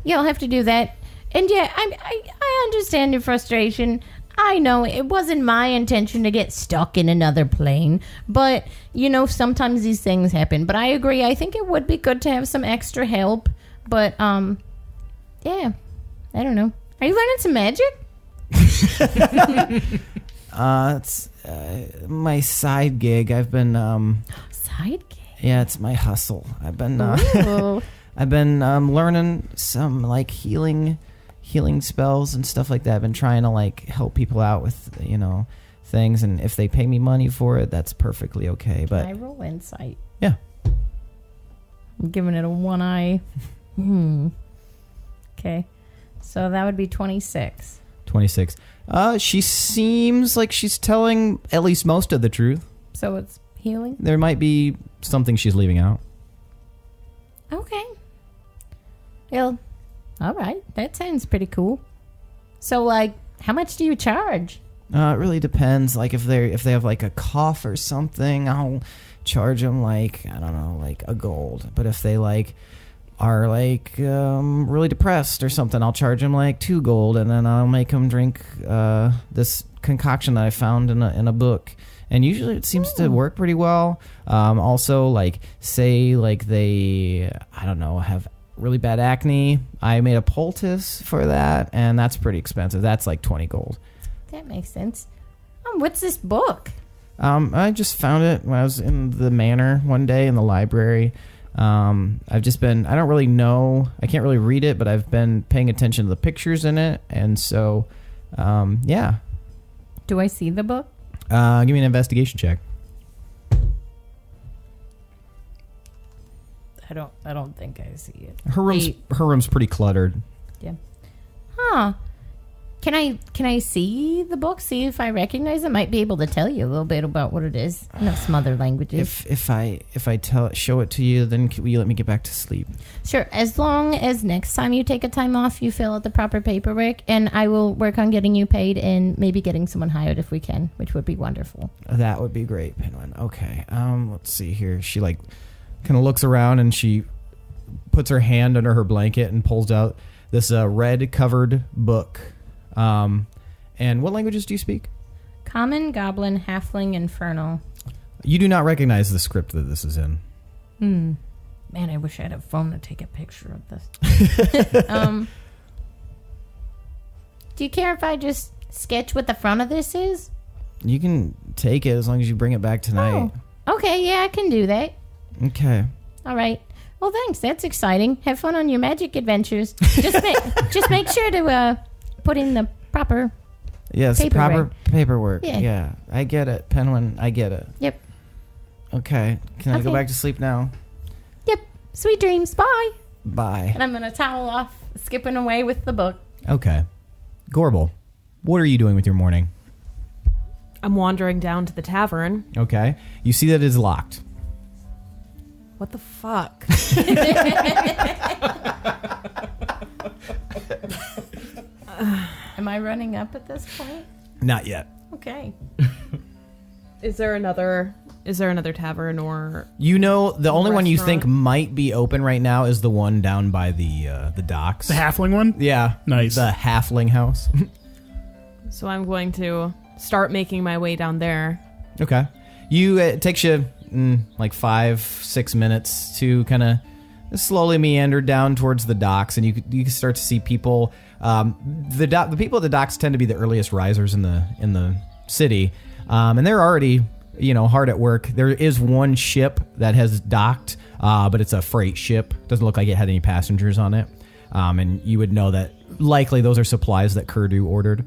yeah, I'll have to do that. And yeah, I understand your frustration. I know it wasn't my intention to get stuck in another plane, but you know, sometimes these things happen. But I agree. I think it would be good to have some extra help. But yeah, I don't know. Are you learning some magic? It's my side gig. I've been Side gig? Yeah, it's my hustle. I've been Ooh. I've been learning some like healing spells and stuff like that. I've been trying to like help people out with, you know, things, and if they pay me money for it, that's perfectly okay. But Can I roll insight? yeah. I'm giving it a one eye. Okay. So that would be 26. 26. She seems like she's telling at least most of the truth. So it's healing? There might be something she's leaving out. Okay. Well, all right. That sounds pretty cool. So, like, how much do you charge? It really depends. Like if they have like a cough or something, I'll charge them like, I don't know, like a gold. But if they like are like really depressed or something, I'll charge them like 2 gold, and then I'll make them drink this concoction that I found in a book. And usually it seems to work pretty well. Also, like, say, like, they, I don't know, have really bad acne. I made a poultice for that, and that's pretty expensive. That's like 20 gold. That makes sense. What's this book? I just found it when I was in the manor one day in the library. I've just been, I don't really know, I can't really read it, but I've been paying attention to the pictures in it. And so, yeah. Do I see the book? Give me an investigation check. I don't think I see it. Her room's pretty cluttered. Yeah. Huh. Can I see the book? See if I recognize it? Might be able to tell you a little bit about what it is. I know some other languages. If I show it to you, then will you let me get back to sleep? Sure. As long as next time you take a time off, you fill out the proper paperwork, and I will work on getting you paid and maybe getting someone hired if we can, which would be wonderful. That would be great, Pinwin. Okay. Let's see here. She like kind of looks around and she puts her hand under her blanket and pulls out this red covered book. And what languages do you speak? Common, Goblin, Halfling, Infernal. You do not recognize the script that this is in. Man, I wish I had a phone to take a picture of this. Do you care if I just sketch what the front of this is? You can take it as long as you bring it back tonight. Oh, okay, yeah, I can do that. Okay. All right. Well, thanks. That's exciting. Have fun on your magic adventures. Just make sure to put in the proper proper paperwork. Yeah. Yeah, I get it, Pinwin. I get it. Yep. Okay. Can I go back to sleep now? Yep. Sweet dreams. Bye. Bye. And I'm going to towel off, skipping away with the book. Okay. Gorbel, what are you doing with your morning? I'm wandering down to the tavern. Okay. You see that it is locked. What the fuck? Am I running up at this point? Not yet. Okay. Is there another tavern or You know, the only one you restaurant? think might be open right now is the one down by the docks. The halfling one? Yeah. Nice. The halfling house. So I'm going to start making my way down there. Okay. It takes you like 5-6 minutes to kind of slowly meander down towards the docks, and you can start to see people. The people at the docks tend to be the earliest risers in the city, and they're already hard at work. There is one ship that has docked, but it's a freight ship. Doesn't look like it had any passengers on it, and you would know that likely those are supplies that Kurdu ordered.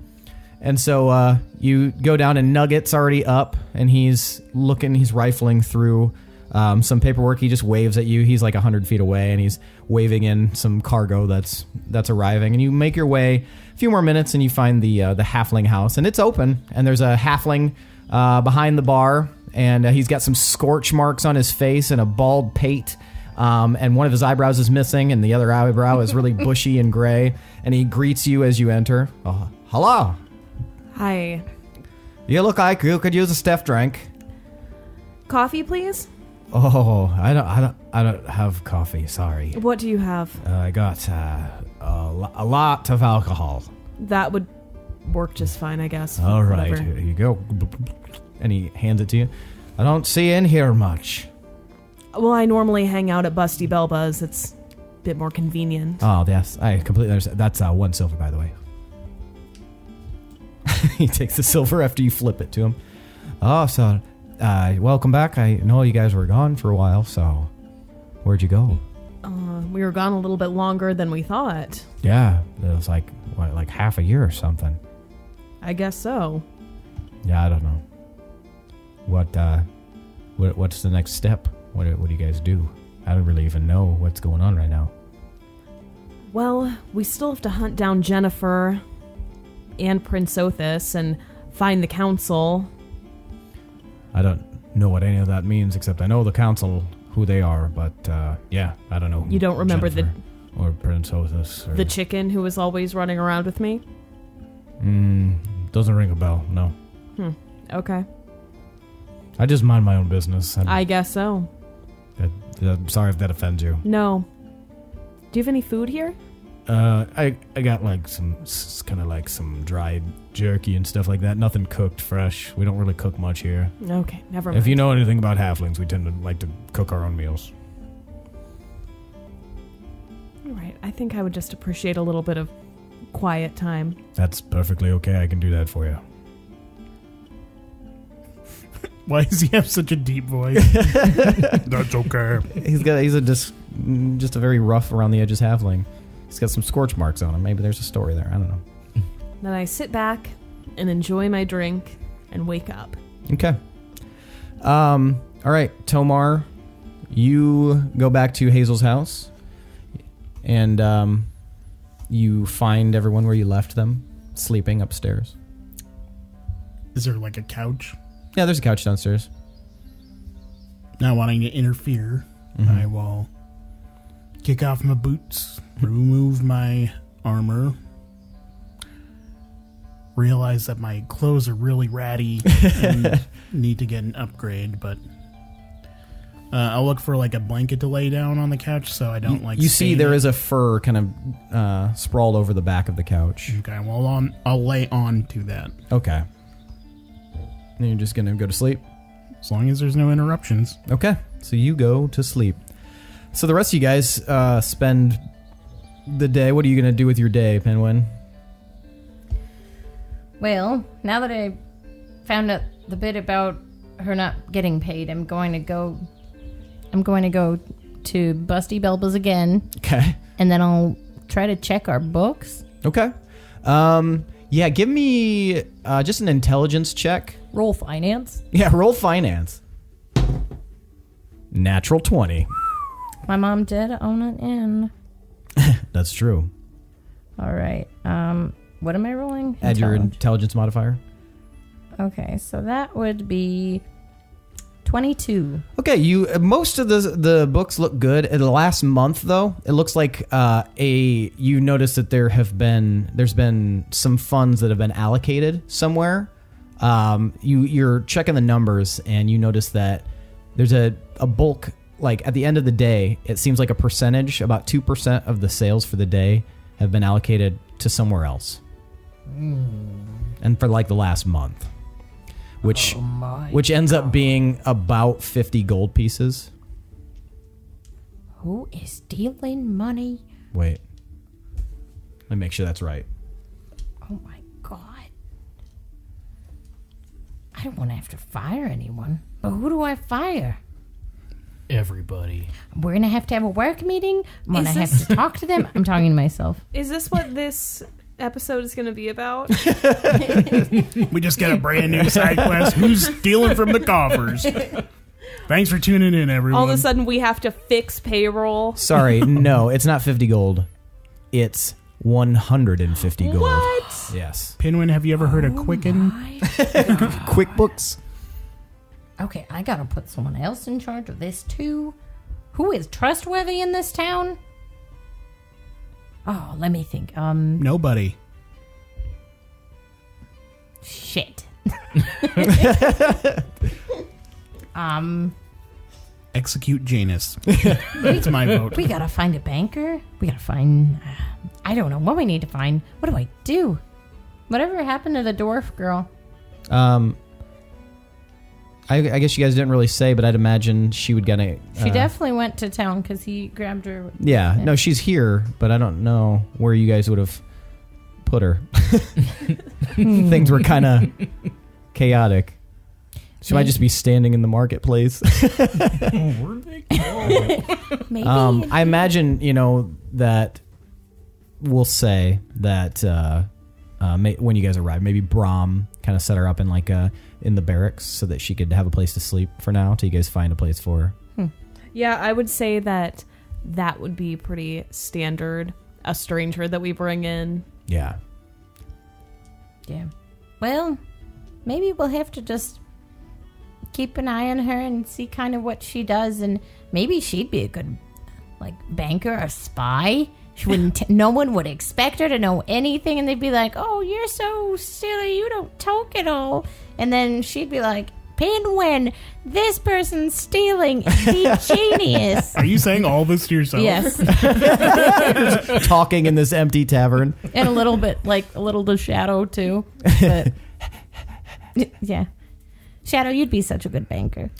And so you go down, and Nugget's already up, and he's rifling through some paperwork. He just waves at you. He's like 100 feet away, and he's waving in some cargo that's arriving. And you make your way a few more minutes, and you find the halfling house, and it's open. And there's a halfling behind the bar, and he's got some scorch marks on his face and a bald pate. And one of his eyebrows is missing, and the other eyebrow is really bushy and gray. And he greets you as you enter. Oh, hello. Hi. You look like you could use a stiff drink. Coffee, please? Oh, I don't have coffee. Sorry. What do you have? I got a lot of alcohol. That would work just fine, I guess. All right, Whatever. here you go. And he hands it to you. I don't see in here much. Well, I normally hang out at Busty Belba's. It's a bit more convenient. Oh, yes, I completely understand. That's 1 silver, by the way. He takes the silver after you flip it to him. Oh, so welcome back. I know you guys were gone for a while, so where'd you go? We were gone a little bit longer than we thought. Yeah, it was like half a year or something. I guess so. Yeah, I don't know. What's the next step? What do you guys do? I don't really even know what's going on right now. Well, we still have to hunt down Jennifer and Prince Othis and find the council. I don't know what any of that means, except I know the council, who they are, but yeah, I don't know. You don't remember Jennifer or Prince Othis or the chicken who was always running around with me? Doesn't ring a bell, no. Okay. I just mind my own business. I guess so. I'm sorry if that offends you. No. Do you have any food here? I got like some dried jerky and stuff like that. Nothing cooked fresh. We don't really cook much here. Okay, never mind. If you know anything about halflings, we tend to like to cook our own meals. All right. I think I would just appreciate a little bit of quiet time. That's perfectly okay. I can do that for you. Why does he have such a deep voice? That's okay. He's just a very rough around the edges halfling. He's got some scorch marks on him. Maybe there's a story there. I don't know. Then I sit back and enjoy my drink and wake up. Okay. All right, Tomar, you go back to Hazel's house, and you find everyone where you left them, sleeping upstairs. Is there like a couch? Yeah, there's a couch downstairs. Not wanting to interfere, I will kick off my boots, remove my armor, realize that my clothes are really ratty and need to get an upgrade, but I'll look for like a blanket to lay down on the couch so I don't You see there is a fur kind of sprawled over the back of the couch. Okay, well I'll lay on to that. Okay. And you're just going to go to sleep? As long as there's no interruptions. Okay, so you go to sleep. So the rest of you guys spend the day. What are you going to do with your day, Pinwin? Well, now that I found out the bit about her not getting paid, I'm going to go to Busty Belba's again. Okay. And then I'll try to check our books. Okay. Yeah, give me just an intelligence check. Roll finance. Yeah, roll finance. Natural 20. My mom did own it in. That's true. All right. What am I rolling? Add your intelligence modifier. Okay, so that would be 22. Okay, most of the books look good. In the last month, though, it looks like you notice that there's been some funds that have been allocated somewhere. You're checking the numbers, and you notice that there's a bulk. Like at the end of the day, it seems like a percentage, about 2% of the sales for the day have been allocated to somewhere else. And for like the last month, which ends up being about 50 gold pieces. Who is stealing money? Wait. Let me make sure that's right. Oh my god. I don't want to have to fire anyone. But who do I fire? Everybody. We're going to have a work meeting. I'm going to Is have this- to talk to them. I'm talking to myself. Is this what this episode is going to be about? We just got a brand new side quest. Who's stealing from the coffers? Thanks for tuning in, everyone. All of a sudden, we have to fix payroll. Sorry, no, it's not 50 gold. It's 150 gold. What? Yes. Pinwin, have you ever heard of Quicken? QuickBooks? Okay, I got to put someone else in charge of this too. Who is trustworthy in this town? Oh, let me think. Nobody. Shit. Execute Janus. That's my vote. We gotta find a banker. We gotta find. I don't know what we need to find. What do I do? Whatever happened to the dwarf girl? I guess you guys didn't really say, but I'd imagine she would get a... She definitely went to town because he grabbed her. Yeah, no, she's here, but I don't know where you guys would have put her. Things were kind of chaotic. She might just be standing in the marketplace. Maybe. I imagine, that we'll say that when you guys arrive, maybe Brahm kind of set her up in in the barracks so that she could have a place to sleep for now till you guys find a place for her. Yeah, I would say that would be pretty standard. A stranger that we bring in. Yeah. Yeah. Well, maybe we'll have to just keep an eye on her and see kind of what she does, and maybe she'd be a good banker or spy. She wouldn't. No one would expect her to know anything, and they'd be like, "Oh, you're so silly. You don't talk at all." And then she'd be like, "Pinwin, this person's stealing. Be genius." Are you saying all this to yourself? Yes, Talking in this empty tavern. and a little bit a little to Shadow too. But yeah, Shadow, you'd be such a good banker.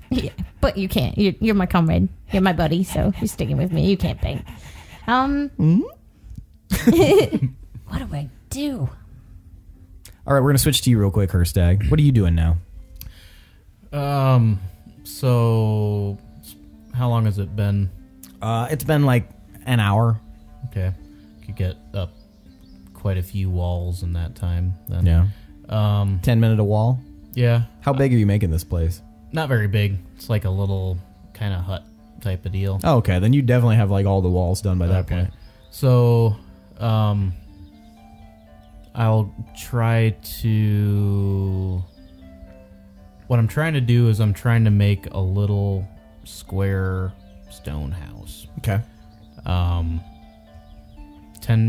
Yeah, but you can't. You're my comrade. You're my buddy, so you're sticking with me. You can't bank. What do I do? All right, we're going to switch to you real quick, Hirstag. What are you doing now? So how long has it been? It's been an hour. Okay. Could get up quite a few walls in that time then. Yeah. 10 minute a wall. Yeah. How big are you making this place? Not very big. It's like a little kind of hut type of deal. Oh, okay. Then you definitely have all the walls done by that point. So, I'll try to... What I'm trying to do is I'm trying to make a little square stone house. Okay. 10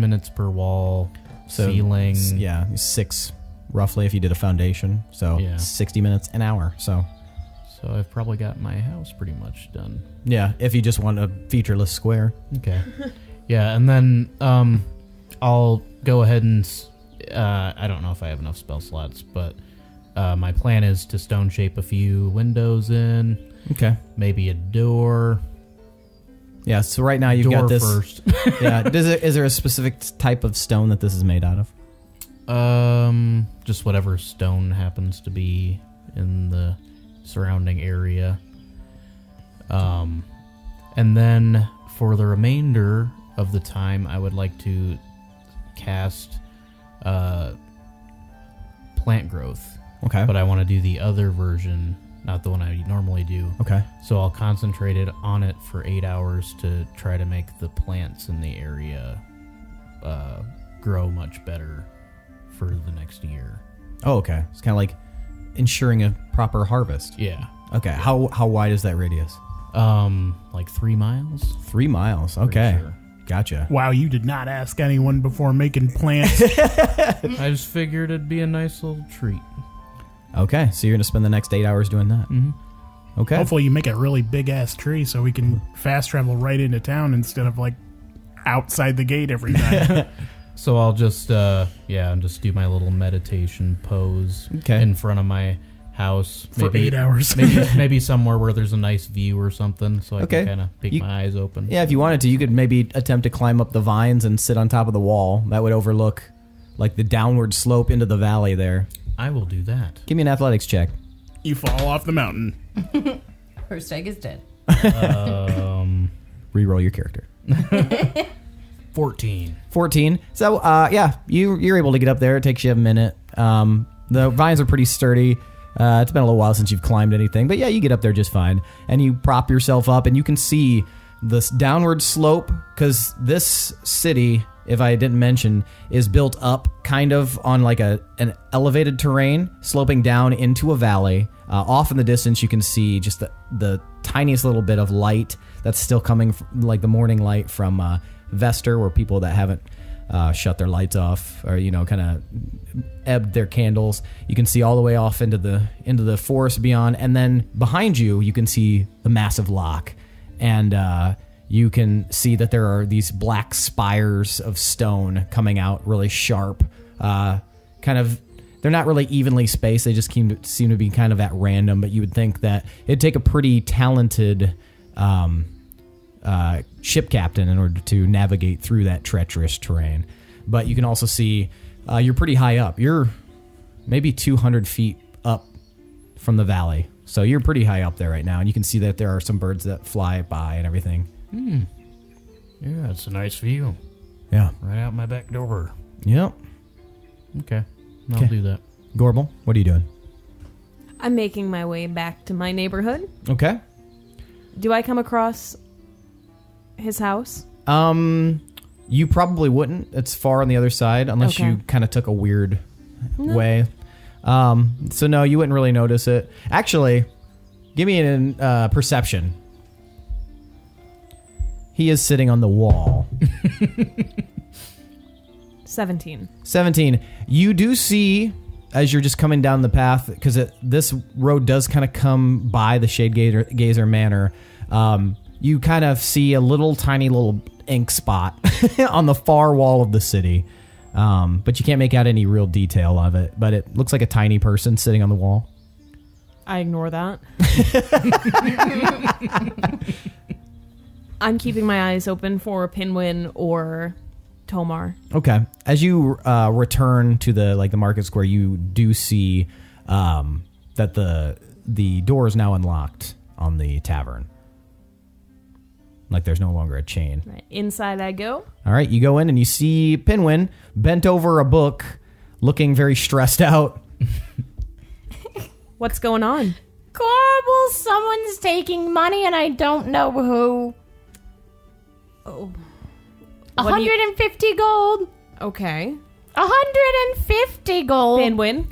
minutes per wall, ceiling. Yeah, 6 roughly if you did a foundation. So Yeah. 60 minutes, an hour. So I've probably got my house pretty much done. yeah, if you just want a featureless square. Okay. Yeah, and then I'll go ahead and... I don't know if I have enough spell slots, but my plan is to stone shape a few windows in. Okay. Maybe a door. Yeah, so right now you've Door got this. first. Yeah, is there a specific type of stone that this is made out of? Just whatever stone happens to be in the surrounding area. And then for the remainder of the time, I would like to cast plant growth. Okay. But I want to do the other version, not the one I normally do. Okay. So I'll concentrate on it for 8 hours to try to make the plants in the area grow much better for the next year. Oh, okay. It's kind of like ensuring a proper harvest. Yeah. Okay. How wide is that radius? 3 miles. 3 miles. Okay. Sure. Gotcha. Wow, you did not ask anyone before making plants. I just figured it'd be a nice little treat. Okay, so you're going to spend the next 8 hours doing that. Mm-hmm. Okay. Hopefully you make a really big-ass tree so we can fast travel right into town instead of, outside the gate every time. So I'll just, just do my little meditation pose Okay. in front of my house. For 8 hours. maybe somewhere where there's a nice view or something, so I Okay. can kind of peek my eyes open. Yeah, if you wanted to, you could maybe attempt to climb up the vines and sit on top of the wall. That would overlook like the downward slope into the valley there. I will do that. Give me an athletics check. You fall off the mountain. Hirstag is dead. Reroll your character. 14. 14. So, yeah, you're able to get up there. It takes you a minute. The vines are pretty sturdy. It's been a little while since you've climbed anything, but yeah, you get up there just fine. And you prop yourself up, and you can see this downward slope, because this city, if I didn't mention, is built up kind of on like an elevated terrain, sloping down into a valley. Off in the distance, you can see just the tiniest little bit of light that's still coming, like the morning light from Vester, where people that haven't shut their lights off or kind of ebbed their candles. You can see all the way off into the forest beyond, and then behind you, you can see the massive lock, and you can see that there are these black spires of stone coming out, really sharp. They're not really evenly spaced. They just seem to be kind of at random. But you would think that it'd take a pretty talented ship captain in order to navigate through that treacherous terrain. But you can also see you're pretty high up. You're maybe 200 feet up from the valley. So you're pretty high up there right now. And you can see that there are some birds that fly by and everything. Yeah, it's a nice view. Yeah. Right out my back door. Yep. Okay. I'll do that. Gorbel, what are you doing? I'm making my way back to my neighborhood. Okay. Do I come across his house? You probably wouldn't. It's far on the other side unless Okay. you kind of took a weird way. So no, you wouldn't really notice it. Actually, give me a perception. He is sitting on the wall. 17. 17. You do see, as you're just coming down the path, because this road does kind of come by the Shade Gazer Manor, you kind of see a tiny little ink spot on the far wall of the city. But you can't make out any real detail of it. But it looks like a tiny person sitting on the wall. I ignore that. I'm keeping my eyes open for Pinwin or Tomar. Okay. As you return to the market square, you do see that the door is now unlocked on the tavern. Like there's no longer a chain. Right. Inside I go. All right, you go in and you see Pinwin bent over a book, looking very stressed out. What's going on? Gorbel, someone's taking money and I don't know who. Oh. 150 gold. Okay. 150 gold. Pinwin.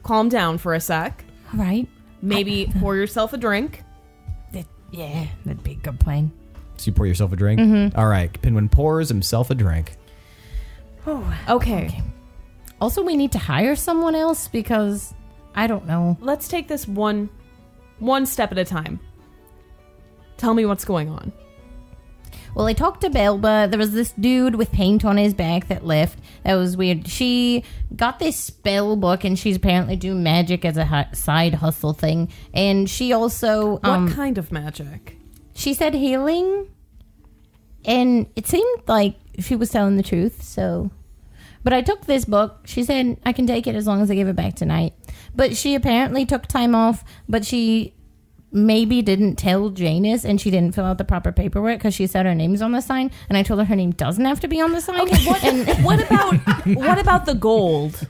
Calm down for a sec. All right. Maybe pour yourself a drink. Yeah, that'd be a good plan. So you pour yourself a drink? Mm-hmm. All right, Pinwin pours himself a drink. Oh, Okay. Also, we need to hire someone else because I don't know. Let's take this one step at a time. Tell me what's going on. Well, I talked to Belba. There was this dude with paint on his back that left. That was weird. She got this spell book, and she's apparently doing magic as a side hustle thing. And she also... What kind of magic? She said healing. And it seemed like she was telling the truth, so... But I took this book. She said I can take it as long as I give it back tonight. But she apparently took time off, but she... maybe didn't tell Janice, and she didn't fill out the proper paperwork because she said her name's on the sign, and I told her name doesn't have to be on the sign. Okay, what about the gold?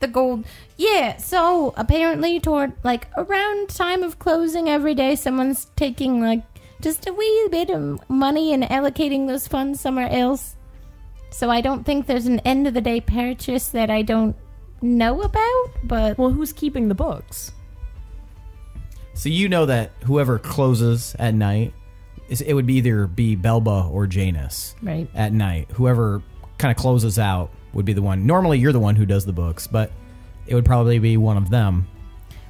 The gold, yeah. So apparently, toward around time of closing every day, someone's taking just a wee bit of money and allocating those funds somewhere else. So I don't think there's an end of the day purchase that I don't know about. But Well, who's keeping the books? So you know that whoever closes at night, it would either be Belba or Janus. Right. At night. Whoever kind of closes out would be the one. Normally you're the one who does the books, but it would probably be one of them.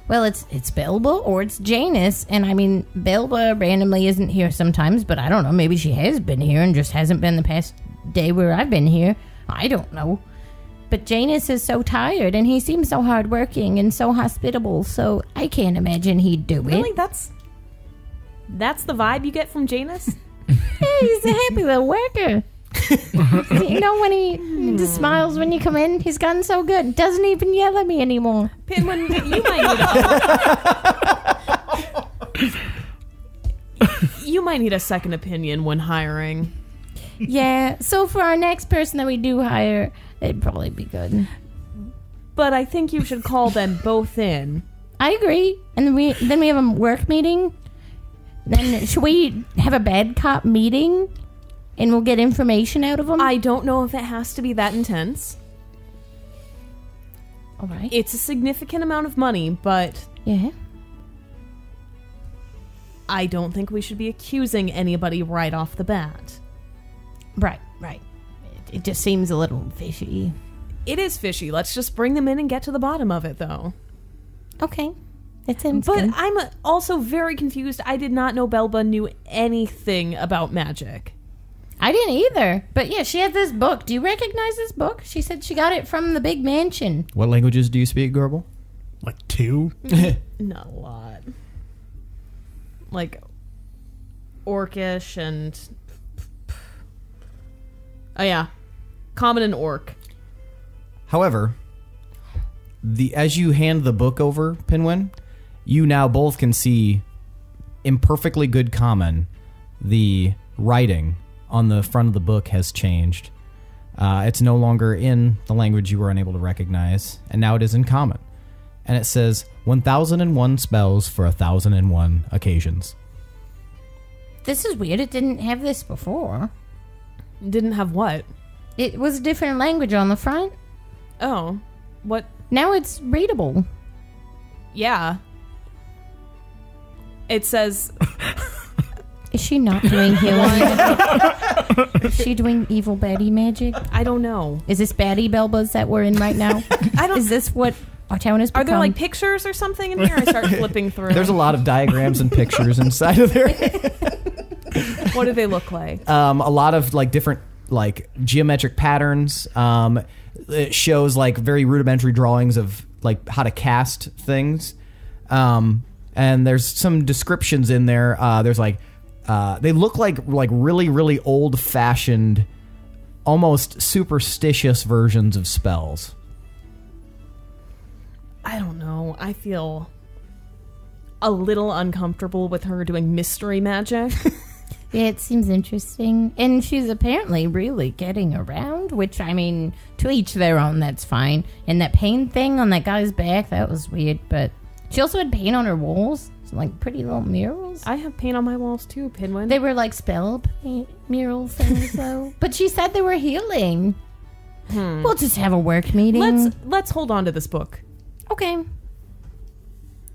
Well, it's Belba or it's Janus, and I mean Belba randomly isn't here sometimes, but I don't know. Maybe she has been here and just hasn't been the past day where I've been here. I don't know. But Janus is so tired, and he seems so hardworking and so hospitable, so I can't imagine he'd do Really? it. That's the vibe you get from Janus? Yeah, he's a happy little worker. You know, when he just smiles when you come in, he's gotten so good. Doesn't even yell at me anymore. Pinwin, you might need a second opinion when hiring. Yeah, so for our next person that we do hire, it'd probably be good. But I think you should call them both in. I agree. And then we have a work meeting. Then should we have a bad cop meeting? And we'll get information out of them? I don't know if it has to be that intense. All right. It's a significant amount of money, but Yeah. I don't think we should be accusing anybody right off the bat. Right. It just seems a little fishy. It is fishy. Let's just bring them in and get to the bottom of it, though. Okay. That sounds But good. I'm also very confused. I did not know Belba knew anything about magic. I didn't either. But yeah, she had this book. Do you recognize this book? She said she got it from the big mansion. What languages do you speak, Gorbel? Like 2? Not a lot. Like Orcish and... Oh yeah. Common and Orc. However, as you hand the book over, Pinwin, you now both can see imperfectly good common. The writing on the front of the book has changed. It's no longer in the language you were unable to recognize, and now it is in common. And it says 1001 spells for 1001 occasions. This is weird. It didn't have this before. Didn't have what? It was a different language on the front. Oh. What? Now it's readable. Yeah. It says... Is she not doing healing? Is she doing evil baddie magic? I don't know. Is this baddie Belbas that we're in right now? I don't... Is this what our town has Are become? there like pictures or something in here? I start flipping through. There's a lot of diagrams and pictures inside of there. What do they look like? A lot of like different like geometric patterns. It shows like very rudimentary drawings of like how to cast things. And there's some descriptions in there. There's like they look like really, really old fashioned, almost superstitious versions of spells. I don't know. I feel a little uncomfortable with her doing mystery magic. Yeah, it seems interesting. And she's apparently really getting around, which, I mean, to each their own, that's fine. And that paint thing on that guy's back, that was weird. But she also had paint on her walls. Some, like, pretty little murals. I have paint on my walls too, Pinwin. They were, like, spell paint mural things, though. But she said they were healing. We'll just have a work meeting. Let's hold on to this book. Okay.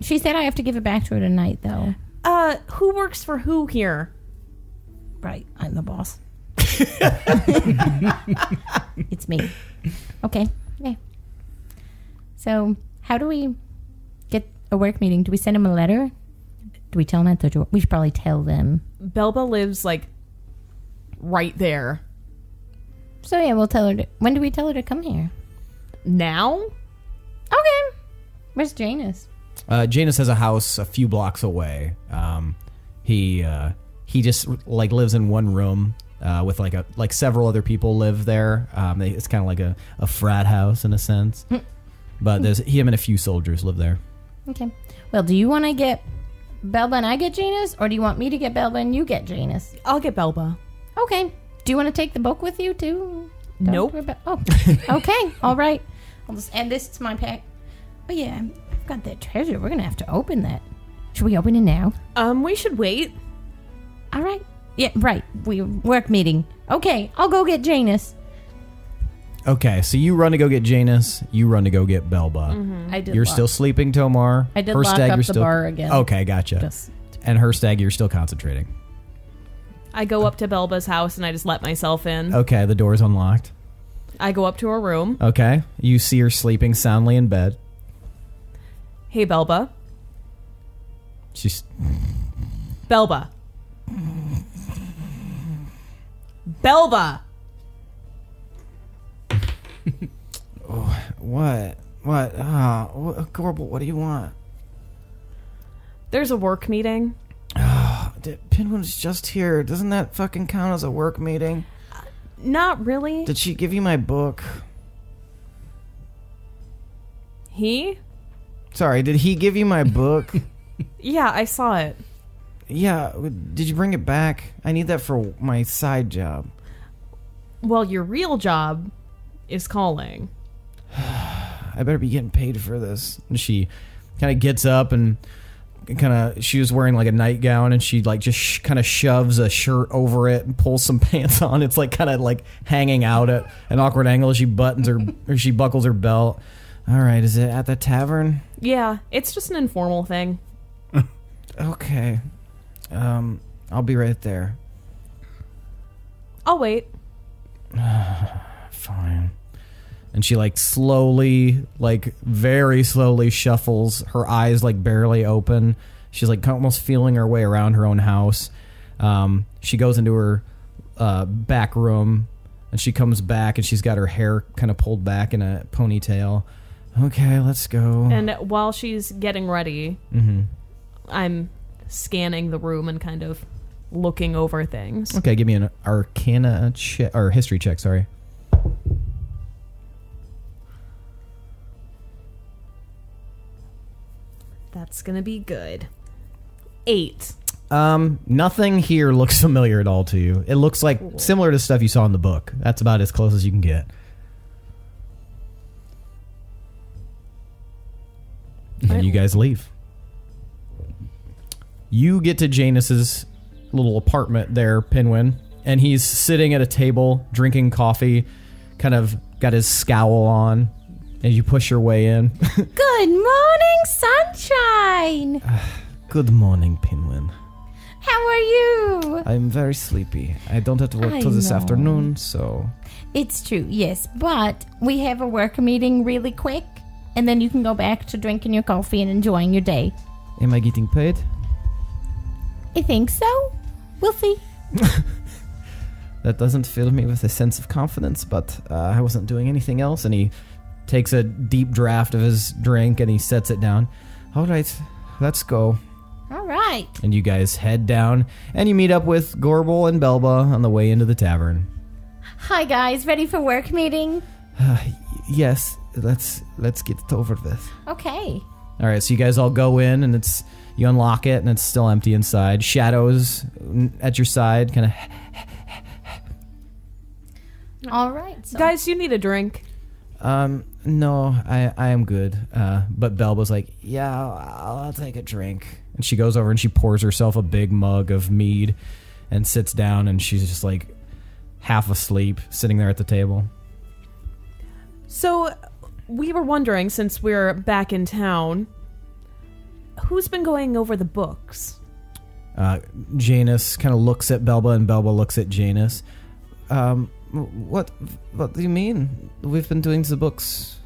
She said I have to give it back to her tonight, though. Who works for who here? Right, I'm the boss. It's me. Okay, yeah. So, how do we get a work meeting? Do we send them a letter? Do we tell them at the door? We should probably tell them. Belba lives, like, right there. So, yeah, we'll tell her. When do we tell her to come here? Now? Okay. Where's Janus? Janus has a house a few blocks away. He just like lives in one room with like several other people live there. It's kind of like a frat house in a sense. But there's him and a few soldiers live there. Okay. Well, do you want to get Belba and I get Janus, or do you want me to get Belba and you get Janus? I'll get Belba. Okay. Do you want to take the book with you too? Nope. Oh, okay. All right. I'll just add this to my pack. Oh yeah, I've got that treasure. We're gonna have to open that. Should we open it now? We should wait. All right. Yeah, right. We work meeting. Okay, I'll go get Janus. Okay, so you run to go get Janus. You run to go get Belba. I did. You're still sleeping, Tomar. I did lock up the bar again. Okay, gotcha. Just- And Hirstag, you're still concentrating. I go up to Belba's house and I just let myself in. Okay, the door's unlocked. I go up to her room. Okay, you see her sleeping soundly in bed. Hey, Belba. She's Belba. Belba. What? What? Gorbel, what do you want? There's a work meeting. Pinwin's just here. Doesn't that fucking count as a work meeting? Not really. Did she give you my book? He? Sorry, did he give you my book? Yeah, I saw it. Yeah, did you bring it back? I need that for my side job. Well, your real job is calling. I better be getting paid for this. And she kind of gets up and she was wearing like a nightgown, and she like just kind of shoves a shirt over it and pulls some pants on. It's like kind of like hanging out at an awkward angle as she she buckles her belt. All right, is it at the tavern? Yeah, it's just an informal thing. Okay. I'll be right there. I'll wait. Fine. And she like slowly, like very slowly shuffles, her eyes like barely open. She's like almost feeling her way around her own house. She goes into her back room, and she comes back, and she's got her hair kind of pulled back in a ponytail. Okay, let's go. And while she's getting ready, I'm scanning the room and kind of looking over things. Okay, give me an Arcana check, or history check, sorry. That's gonna be good. 8. Nothing here looks familiar at all to you. It looks like similar to stuff you saw in the book. That's about as close as you can get. And then you guys leave. You get to Janus's little apartment there, Pinwin, and he's sitting at a table drinking coffee, kind of got his scowl on, and you push your way in. Good morning, sunshine. Good morning, Pinwin. How are you? I'm very sleepy. I don't have to work till this afternoon, so... It's true, yes, but we have a work meeting really quick, and then you can go back to drinking your coffee and enjoying your day. Am I getting paid? I think so. We'll see. That doesn't fill me with a sense of confidence, but I wasn't doing anything else. And he takes a deep draft of his drink and he sets it down. All right, let's go. All right. And you guys head down, and you meet up with Gorbel and Belba on the way into the tavern. Hi, guys. Ready for work meeting? Yes, let's get it over with. Okay. All right, so you guys all go in, and you unlock it, and it's still empty inside. Shadows at your side, kind of. All right. So. Guys, you need a drink. No, I am good. But Belba's like, yeah, I'll take a drink. And she goes over and she pours herself a big mug of mead and sits down, and she's just like half asleep, sitting there at the table. So, we were wondering, since we're back in town, who's been going over the books? Janus kind of looks at Belba, and Belba looks at Janus. What do you mean? We've been doing the books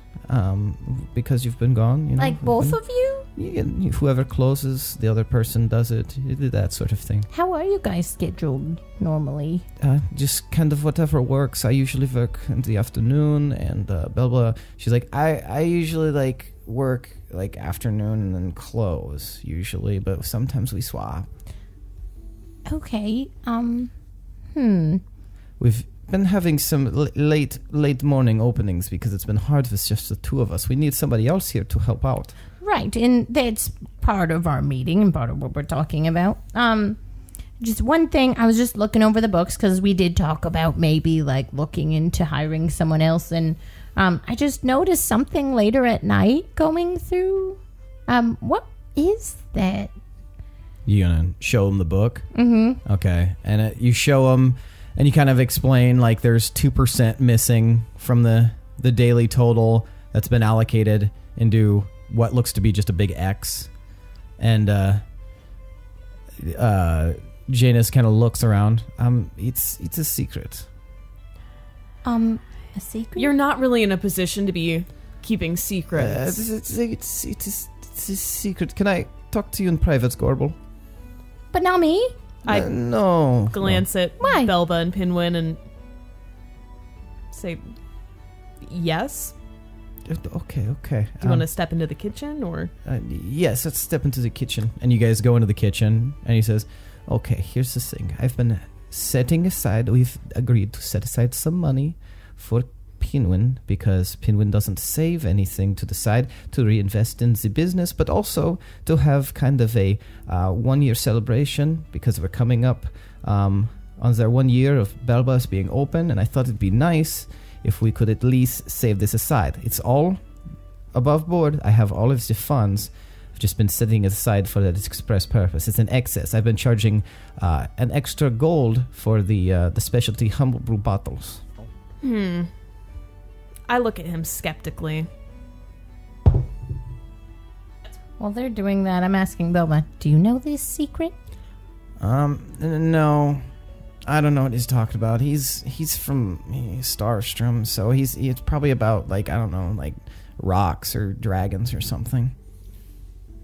because you've been gone, you know? Like both of you? Whoever closes, the other person does it. You do that sort of thing. How are you guys scheduled normally? Just kind of whatever works. I usually work in the afternoon, and Belba, she's like, I usually like work like afternoon and then close usually, but sometimes we swap. Okay. We've been having some late morning openings because it's been hard with just the two of us. We need somebody else here to help out. Right, and that's part of our meeting and part of what we're talking about. Just one thing, I was just looking over the books because we did talk about maybe like looking into hiring someone else, and I just noticed something later at night going through. What is that? You gonna show them the book? Mm-hmm. Okay, and you show them, and you kind of explain like there's 2% missing from the daily total that's been allocated into what looks to be just a big X, and Janus kind of looks around. It's a secret. A secret? You're not really in a position to be keeping secrets. It's a secret. Can I talk to you in private, Gorbel? But not me. I no. glance at Why? Belba and Pinwin and say, yes? Okay. Do you want to step into the kitchen or? Yes, let's step into the kitchen. And you guys go into the kitchen, and he says, okay, here's the thing. We've agreed to set aside some money for Pinwin, because Pinwin doesn't save anything to the side to reinvest in the business, but also to have kind of a 1-year celebration, because we're coming up on their 1 year of Belbas being open, and I thought it'd be nice if we could at least save this aside. It's all above board. I have all of the funds. I've just been setting it aside for that express purpose. It's an excess. I've been charging an extra gold for the specialty humble brew bottles. I look at him skeptically. While they're doing that, I'm asking Belma, do you know this secret? No. I don't know what he's talking about. He's from Starstrom, so it's probably about, like, I don't know, like rocks or dragons or something.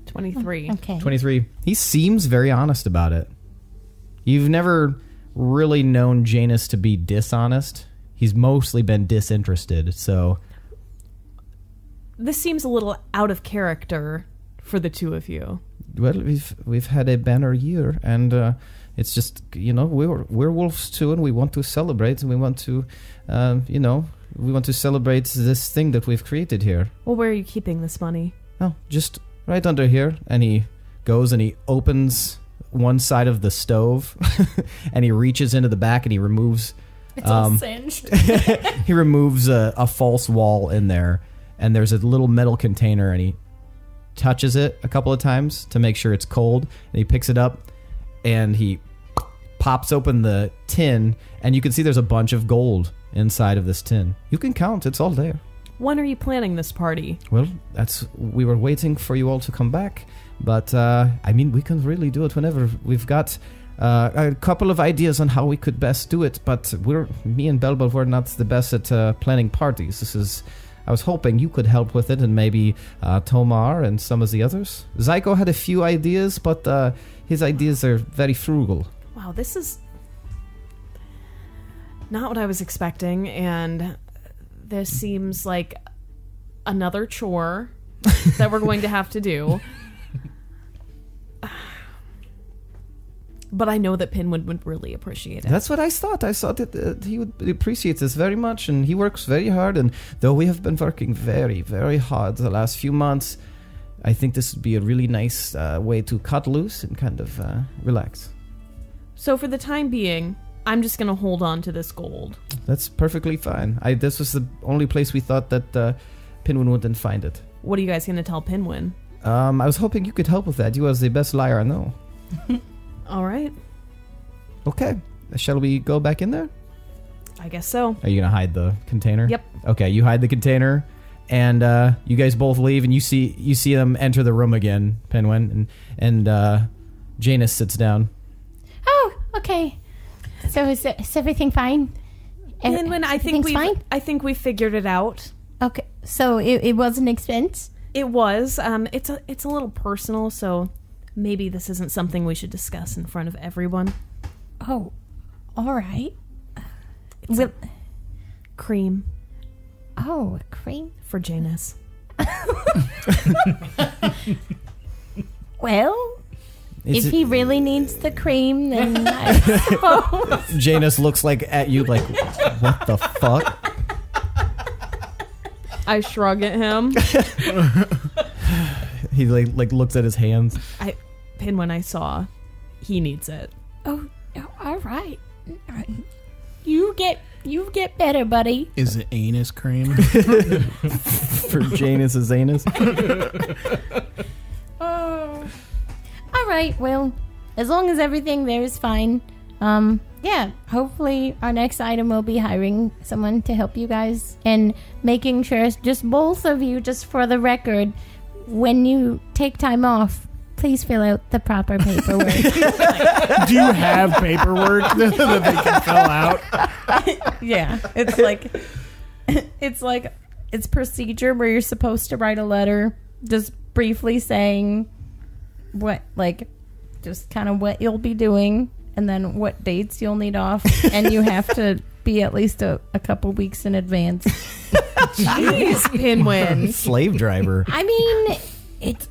23. Okay. 23. He seems very honest about it. You've never really known Janus to be dishonest. He's mostly been disinterested, so... This seems a little out of character for the two of you. Well, we've had a banner year, and it's just, we're wolves too, and we want to celebrate, and we want to, we want to celebrate this thing that we've created here. Well, where are you keeping this money? Oh, just right under here. And he goes and he opens one side of the stove, and he reaches into the back and he removes... It's all singed. He removes a false wall in there, and there's a little metal container, and he touches it a couple of times to make sure it's cold, and he picks it up, and he pops open the tin, and you can see there's a bunch of gold inside of this tin. You can count, it's all there. When are you planning this party? Well, we were waiting for you all to come back, but we can really do it whenever. We've got a couple of ideas on how we could best do it, but me and Belbel were not the best at planning parties. I was hoping you could help with it, and maybe Tomar and some of the others. Zyko had a few ideas, but his ideas are very frugal. Wow, this is not what I was expecting, and this seems like another chore that we're going to have to do. But I know that Pinwin would really appreciate it. That's what I thought. I thought that he would appreciate this very much, and he works very hard. And though we have been working very, very hard the last few months, I think this would be a really nice way to cut loose and kind of relax. So for the time being, I'm just going to hold on to this gold. That's perfectly fine. This was the only place we thought that Pinwin wouldn't find it. What are you guys going to tell Pinwin? I was hoping you could help with that. You are the best liar I know. All right. Okay. Shall we go back in there? I guess so. Are you going to hide the container? Yep. Okay, you hide the container, and you guys both leave, and you see them enter the room again, Pinwin, and Janus sits down. Oh, okay. So is everything fine? Pinwin, I think we figured it out. Okay, so it was an expense? It was. It's a little personal, so maybe this isn't something we should discuss in front of everyone. Oh, all right. It's a cream. Oh, a cream? For Janus. Well, if he really needs the cream, then I suppose. Janus looks at you like, what the fuck? I shrug at him. He looks at his hands. Pinwin, I saw. He needs it. Oh, all right. You get better, buddy. Is it anus cream? For Janus's anus. Oh. All right. Well, as long as everything there is fine. Yeah. Hopefully, our next item will be hiring someone to help you guys and making sure, just both of you, just for the record, when you take time off, please fill out the proper paperwork. Do you have paperwork that they can fill out? Yeah, it's procedure where you're supposed to write a letter, just briefly saying what, just kind of what you'll be doing, and then what dates you'll need off, and you have to be at least a couple weeks in advance. Jeez, Pinwin. Slave driver. I mean, it's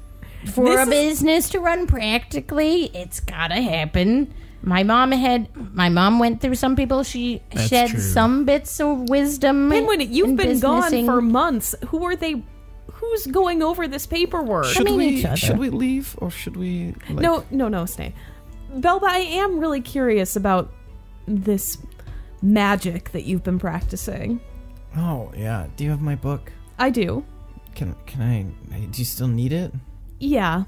for This a is- business to run practically. It's gotta happen. My mom went through some people. She shed true. some bits of wisdom. Pinwin, you've in been gone businessing. for months. Who are they? Who's going over this paperwork? I mean, each other. Should we leave or should we? Like, No, stay. Belba, I am really curious about this magic that you've been practicing. Oh yeah. Do you have my book? I do. Can I? Do you still need it? Yeah,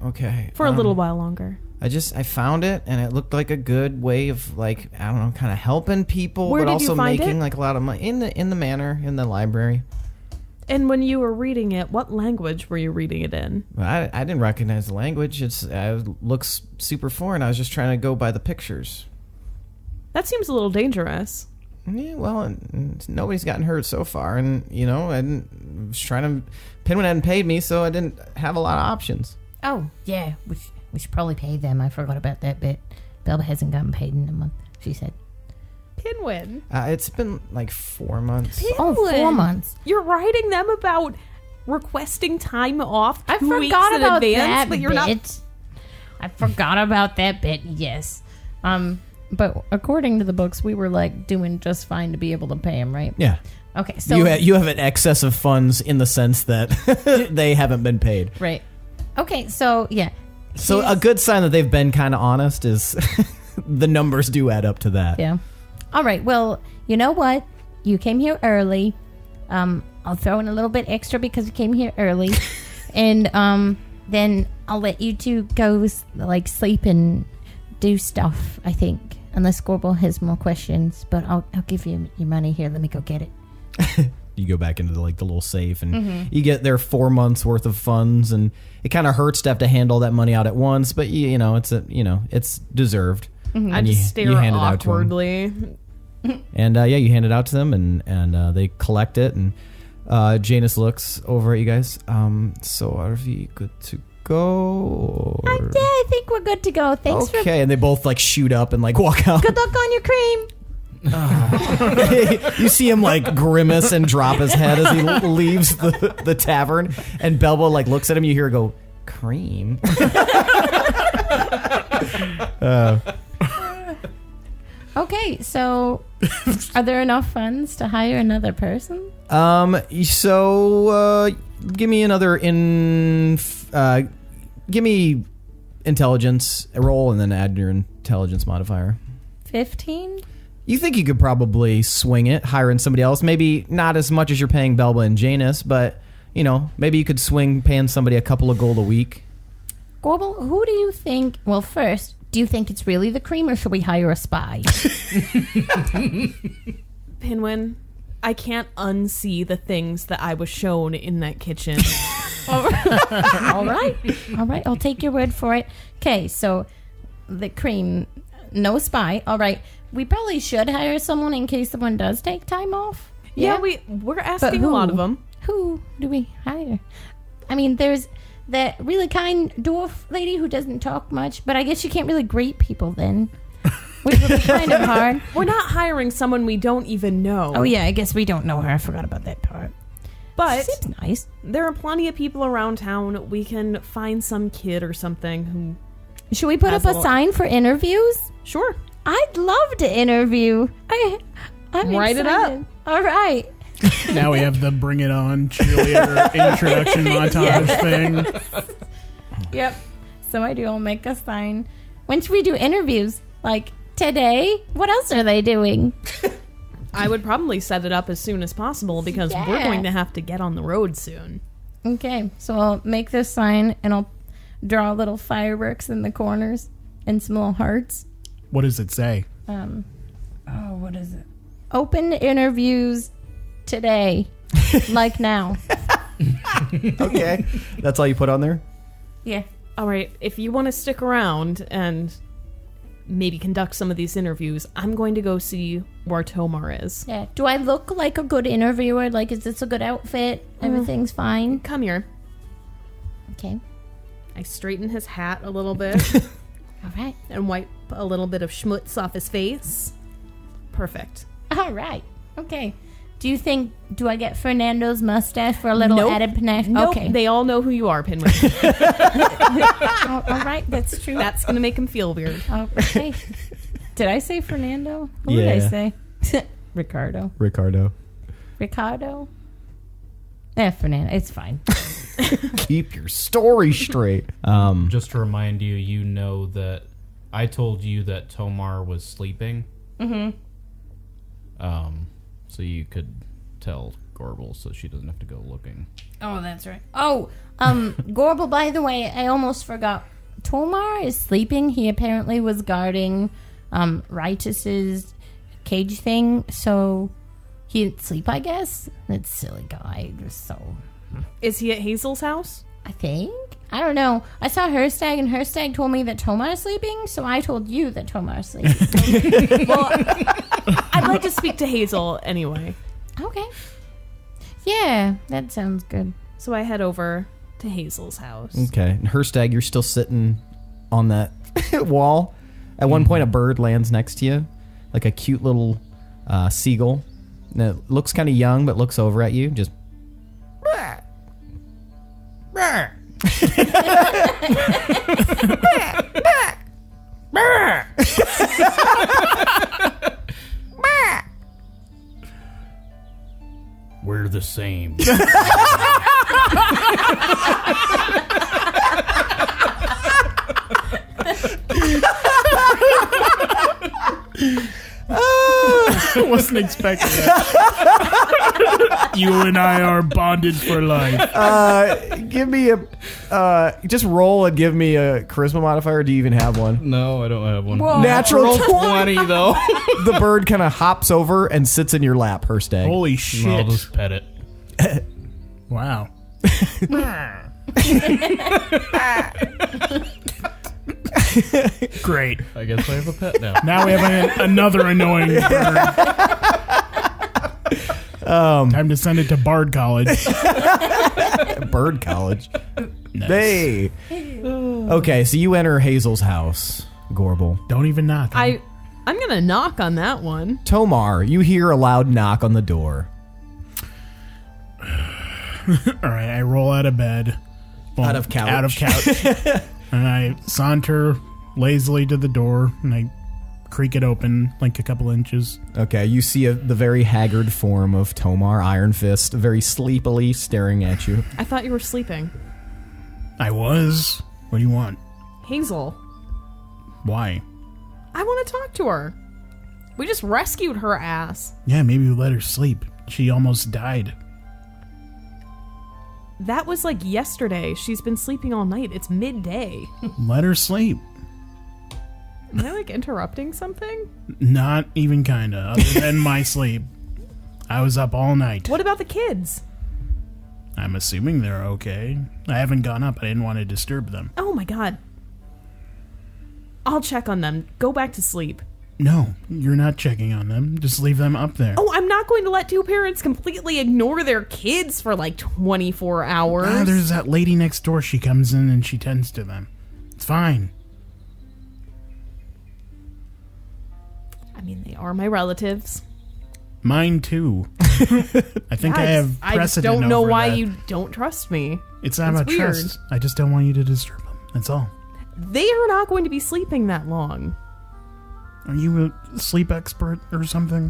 Okay. for a little while longer. I found it and it looked like a good way of like I don't know, kind of helping people, Where but did you also find making it? like a lot of money in the manor in the library. And when you were reading it, what language were you reading it in? I didn't recognize the language. It looks super foreign. I was just trying to go by the pictures. That seems a little dangerous. Yeah, well, nobody's gotten hurt so far, and I was trying to. Pinwin hadn't paid me, so I didn't have a lot of options. Oh, yeah. We should probably pay them. I forgot about that bit. Belba hasn't gotten paid in a month, she said. Pinwin, It's been like 4 months. Oh, 4 months. you're writing them about requesting time off I 2 weeks forgot in about advance, that but you're bit. not. I forgot about that bit, yes. But according to the books, we were like doing just fine to be able to pay him, right? Yeah, Okay, so you have an excess of funds in the sense that they haven't been paid. right. Okay, so yeah. So a good sign that they've been kind of honest is the numbers do add up to that. Yeah. All right. Well, you know what? You came here early. I'll throw in a little bit extra because you came here early, and then I'll let you two go like sleep and do stuff. I think, unless Gorbel has more questions, but I'll give you your money here. Let me go get it. You go back into the little safe and you get their 4 months worth of funds, and it kind of hurts to have to handle that money out at once, but it's deserved. I And just stare hand it out to 'em. awkwardly. And you hand it out to them, and they collect it, and Janus looks over at you guys. So are we good to go? Yeah, I think we're good to go. Thanks for. Okay, and they both shoot up and walk out. Good luck on your cream. You see him grimace and drop his head as he leaves the tavern, and Belbo looks at him. You hear her go, "Cream." Okay, so are there enough funds to hire another person? So give me another give me intelligence roll, and then add your intelligence modifier. 15? You think you could probably swing it, hiring somebody else. Maybe not as much as you're paying Belba and Janus, but, maybe you could swing paying somebody a couple of gold a week. Gorbel, who do you think... Well, first, do you think it's really the cream, or should we hire a spy? Pinwin, I can't unsee the things that I was shown in that kitchen. All right. I'll take your word for it. Okay, so the cream, no spy. All right. We probably should hire someone in case someone does take time off. Yeah, we're asking a lot of them. Who do we hire? I mean, there's that really kind dwarf lady who doesn't talk much, but I guess you can't really greet people then, which would be kind of hard. We're not hiring someone we don't even know. Oh, yeah, I guess we don't know her. I forgot about that part. But Seems nice. there are plenty of people around town. We can find some kid or something who... Should we put Has up a a little- sign for interviews? Sure. I'd love to interview. I'm Write it up. excited. All right. Now we have the Bring It On cheerleader introduction montage thing. Yep. So I do. I'll make a sign. When should we do interviews? Like today? What else are they doing? I would probably set it up as soon as possible because we're Yeah. going to have to get on the road soon. Okay. So I'll make this sign and I'll draw little fireworks in the corners and some little hearts. What does it say? What is it? Open interviews today. Like now. Okay. That's all you put on there? Yeah. All right, if you want to stick around and maybe conduct some of these interviews, I'm going to go see where Tomar is. Yeah. Do I look like a good interviewer? Like, is this a good outfit? Everything's fine? Come here. Okay. I straighten his hat a little bit All right. and wipe a little bit of schmutz off his face. Perfect. All right. Okay. Do you think, do I get Fernando's mustache for a little Nope. added panache? Nope, Okay. they all know who you are, Pinwin. All right, that's true. That's going to make him feel weird. Okay. Did I say Fernando? What did I say? Ricardo. Ricardo. Fernando. It's fine. Keep your story straight. Just to remind you, you know that I told you that Tomar was sleeping. Mm-hmm. So you could tell Gorbel so she doesn't have to go looking. Oh, that's right. Oh, Gorbel, by the way, I almost forgot. Tomar is sleeping. He apparently was guarding Righteous's cage thing, so he didn't sleep, I guess. That silly guy. Just so... Is he at Hazel's house? I think. I don't know. I saw Hirstag, and Hirstag told me that Tomar is sleeping, so I told you that Tomar is sleeping. Well, I'd like to speak to Hazel anyway. Okay. Yeah, that sounds good. So I head over to Hazel's house. Okay. And Hirstag, you're still sitting on that wall. At one point, a bird lands next to you, like a cute little seagull. And it looks kind of young, but looks over at you. Just. We're the same. I wasn't expecting that. You and I are bonded for life. Give me a. Just roll and give me a charisma modifier. Do you even have one? No, I don't have one. Natural 20, though. The bird kind of hops over and sits in your lap, Hirstag. Holy I'll shit. just pet it. Wow. Great. I guess I have a pet now. Now we have another annoying bird. Time to send it to Bard College. Bird College. Nice. Hey. Okay, so you enter Hazel's house, Gorbel. Don't even knock. I'm gonna knock on that one. Tomar, you hear a loud knock on the door. All right, I roll out of bed. Well, Out of couch. Out of couch. And I saunter lazily to the door, and I creak it open like a couple inches. Okay, you see the very haggard form of Tomar, Ironfist, very sleepily staring at you. I thought you were sleeping. I was. What do you want? Hazel, Why? I want to talk to her. We just rescued her ass. Yeah, maybe we let her sleep. She almost died. That was like yesterday. She's been sleeping all night. It's midday. Let her sleep. Am I like interrupting something? Not even kinda, other than my sleep. I was up all night. What about the kids? I'm assuming they're okay. I haven't gone up. I didn't want to disturb them. Oh my god. I'll check on them. Go back to sleep. No, you're not checking on them. Just leave them up there. Oh, I'm not going to let two parents completely ignore their kids for like 24 hours. Ah, there's that lady next door. She comes in and she tends to them. It's fine. I mean, they are my relatives. Mine too. I think I have I just precedent don't know over why that. you don't trust me. It's not It's about weird. trust. I just don't want you to disturb them. That's all. They are not going to be sleeping that long. Are you a sleep expert or something?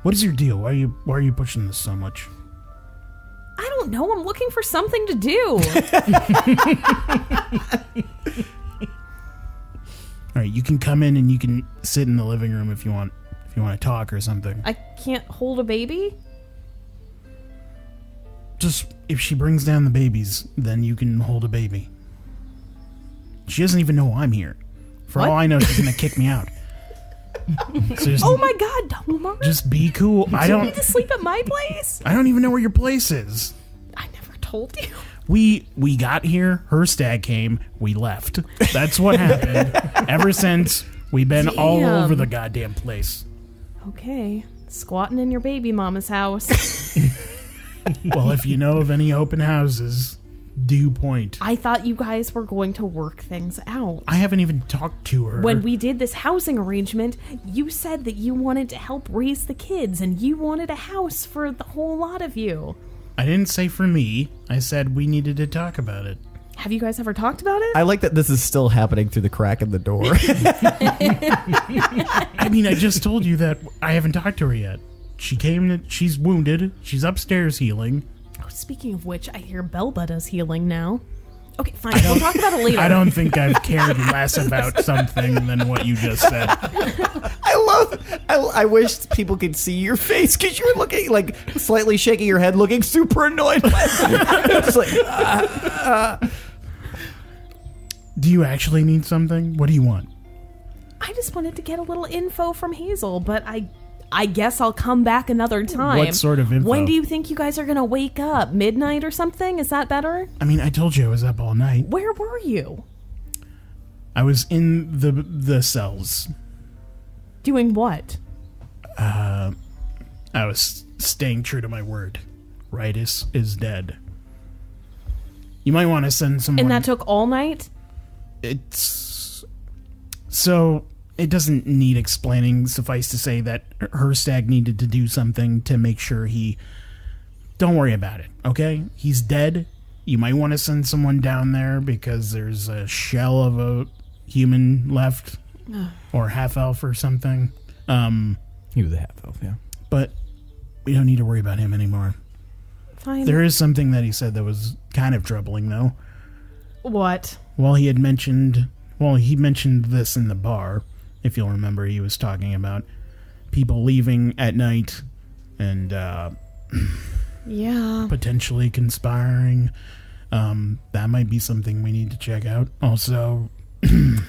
What is your deal? Why are you pushing this so much? I don't know. I'm looking for something to do. All right, you can come in and you can sit in the living room if you want to talk or something. I can't hold a baby? Just if she brings down the babies, then you can hold a baby. She doesn't even know I'm here. For all What? I know, she's gonna kick me out. So just, Oh my god, Tomas. just be cool. I You need to don't sleep at my place? even know where your place is. I never told you. We got here, Hirstag came, we left. That's what happened. Ever since, we've been all Damn. over the goddamn place. Okay. Squatting in your baby mama's house. Well, if you know of any open houses, due point. I thought you guys were going to work things out. I haven't even talked to her. When we did this housing arrangement, you said that you wanted to help raise the kids and you wanted a house for the whole lot of you. I didn't say for me. I said we needed to talk about it. Have you guys ever talked about it? I like that this is still happening through the crack in the door. I mean, I just told you that I haven't talked to her yet. She came, she's wounded, she's upstairs healing. Oh, speaking of which, I hear Belba does healing now. Okay, fine, we'll talk about it later. I don't think I've cared less about something than what you just said. I wish people could see your face because you're looking like slightly shaking your head, looking super annoyed. It's like, Do you actually need something? What do you want? I just wanted to get a little info from Hazel, but I guess I'll come back another time. What sort of info? When do you think you guys are going to wake up? Midnight or something? Is that better? I mean, I told you I was up all night. Where were you? I was in the cells. Doing what? I was staying true to my word. Ritus is dead. You might want to send someone... And that took all night? It's... So, it doesn't need explaining. Suffice to say that Hirstag needed to do something to make sure he... Don't worry about it, okay? He's dead. You might want to send someone down there because there's a shell of a human left. Or half-elf or something. he was a half-elf, yeah. But we don't need to worry about him anymore. Fine. There is something that he said that was kind of troubling, though. What? Well, he mentioned this in the bar. If you'll remember, he was talking about people leaving at night and Yeah. potentially conspiring. That might be something we need to check out. Also,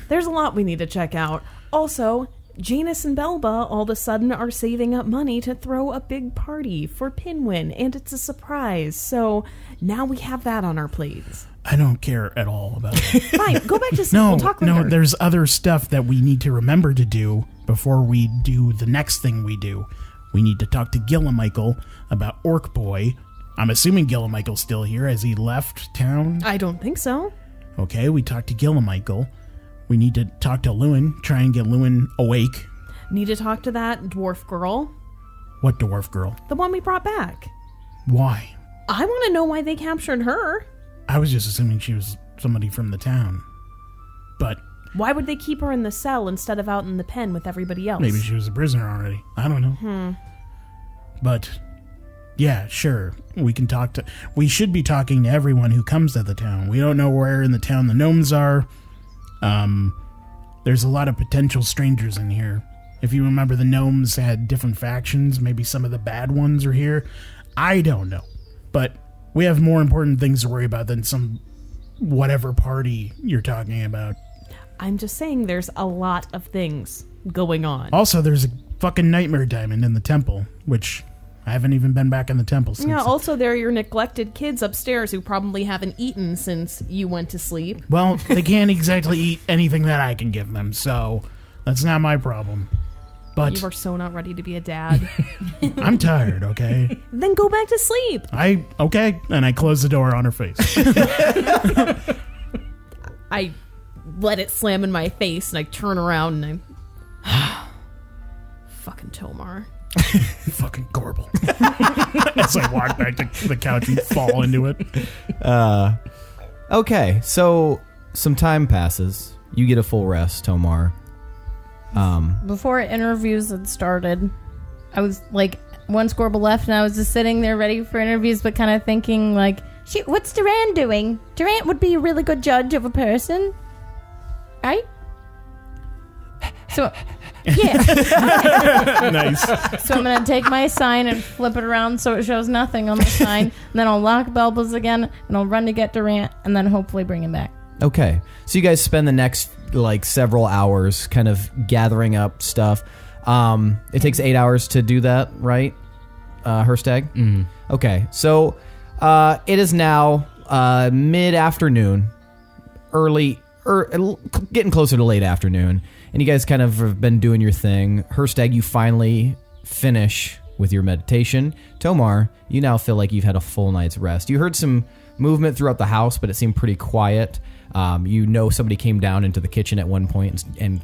There's a lot we need to check out. Also, Janus and Belba all of a sudden are saving up money to throw a big party for Pinwin, and it's a surprise. So now we have that on our plates. I don't care at all about it. Fine, go back to sleep. No, We'll talk later. no, there's other stuff that we need to remember to do before we do the next thing we do. We need to talk to Gillamichael about Orc Boy. I'm assuming Gillamichael's still here. Has he left town? I don't think so. Okay, we talked to Gillamichael. We need to talk to Lewin, try and get Lewin awake. Need to talk to that dwarf girl. What dwarf girl? The one we brought back. Why? I want to know why they captured her. I was just assuming she was somebody from the town. But Why would they keep her in the cell instead of out in the pen with everybody else? maybe she was a prisoner already. I don't know. But yeah, sure. We should be talking to everyone who comes to the town. We don't know where in the town the gnomes are. There's a lot of potential strangers in here. If you remember, the gnomes had different factions. Maybe some of the bad ones are here. I don't know. But we have more important things to worry about than some whatever party you're talking about. I'm just saying there's a lot of things going on. Also, there's a fucking nightmare diamond in the temple, which I haven't even been back in the temple since. Yeah, also there are your neglected kids upstairs who probably haven't eaten since you went to sleep. Well, they can't exactly eat anything that I can give them, so that's not my problem. But You are so not ready to be a dad. I'm tired, okay? Then go back to sleep. Okay, and I close the door on her face. I let it slam in my face and I turn around and I... Fucking Tomar. Fucking Gorbel. As I walk back to the couch and fall into it. Okay, so some time passes. You get a full rest, Tomar. Before interviews had started, I was like, once Gorbel left, and I was just sitting there ready for interviews, but kind of thinking, like, shit, what's Durant doing? Durant would be a really good judge of a person, right? So, yeah. Nice. So I'm going to take my sign and flip it around so it shows nothing on the sign, and then I'll lock Belba's again, and I'll run to get Durant, and then hopefully bring him back. Okay, so you guys spend the next several hours kind of gathering up stuff. It takes 8 hours to do that, right, Hirstag? Mm-hmm. Okay, so it is now mid-afternoon, getting closer to late afternoon, and you guys kind of have been doing your thing. Hirstag, you finally finish with your meditation. Tomar, you now feel like you've had a full night's rest. You heard some movement throughout the house, but it seemed pretty quiet. You know somebody came down into the kitchen at one point and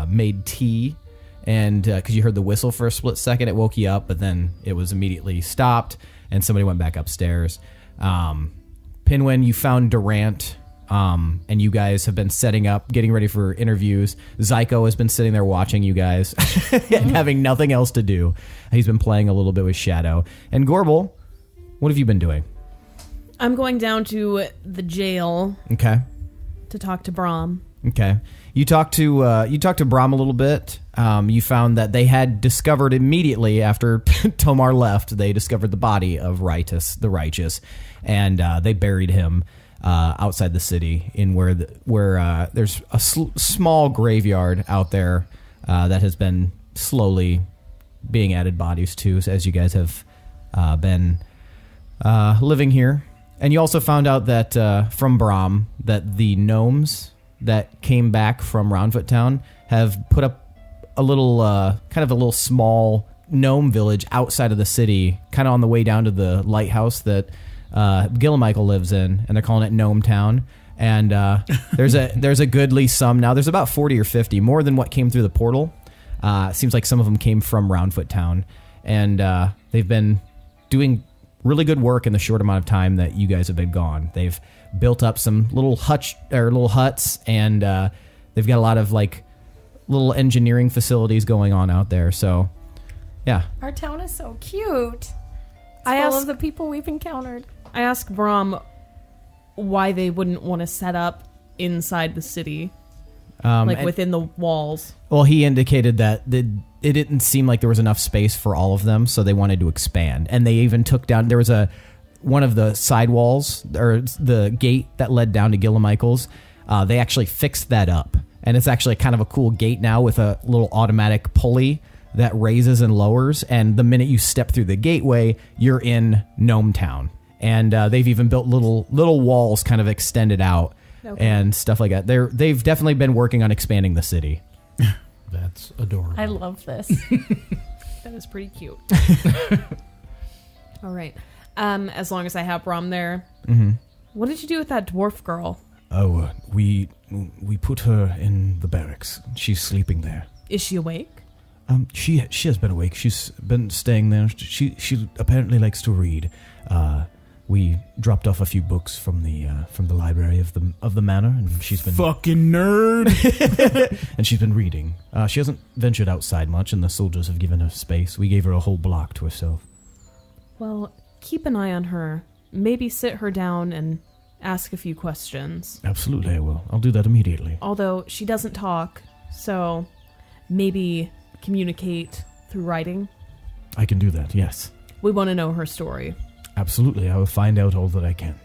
made tea, and because you heard the whistle for a split second, it woke you up, but then it was immediately stopped, and somebody went back upstairs. Pinwin, you found Durant, and you guys have been setting up, getting ready for interviews. Zyko has been sitting there watching you guys and having nothing else to do. He's been playing a little bit with Shadow. And Gorbel, what have you been doing? I'm going down to the jail. Okay. To talk to Brahm. Okay. You talked to Brahm a little bit. You found that they had discovered immediately after Tomar left, they discovered the body of Ritus, the Righteous, and they buried him outside the city in where there's a small graveyard out there that has been slowly being added bodies to as you guys have been living here. And you also found out that from Brahm that the gnomes that came back from Roundfoot Town have put up a little, kind of a little small gnome village outside of the city, kind of on the way down to the lighthouse that Gillemichael lives in, and they're calling it Gnome Town. And there's a goodly sum now. There's about 40 or 50, more than what came through the portal. It seems like some of them came from Roundfoot Town, and they've been doing really good work in the short amount of time that you guys have been gone. They've built up some little huts, and they've got a lot of like little engineering facilities going on out there. So, yeah. Our town is so cute. I All asked of the people we've encountered. I asked Brahm why they wouldn't want to set up inside the city, within the walls. Well, he indicated that it didn't seem like there was enough space for all of them, so they wanted to expand. And they even took down, there was one of the side walls, or the gate that led down to Gillemichael's. They actually fixed that up. And it's actually kind of a cool gate now with a little automatic pulley that raises and lowers. And the minute you step through the gateway, you're in Gnome Town. And they've even built little walls kind of extended out and stuff like that. They've definitely been working on expanding the city. That's adorable. I love this. That is pretty cute. All right. As long as I have Brahm there. Mm-hmm. What did you do with that dwarf girl? Oh, we put her in the barracks. She's sleeping there. Is she awake? She has been awake. She's been staying there. She apparently likes to read. We dropped off a few books from the library of the manor, and she's been Fucking nerd. and she's been reading. She hasn't ventured outside much, and the soldiers have given her space. We gave her a whole block to herself. Well, keep an eye on her. Maybe sit her down and ask a few questions. Absolutely, I will. I'll do that immediately. Although she doesn't talk, so maybe communicate through writing. I can do that, yes. We want to know her story. Absolutely, I will find out all that I can.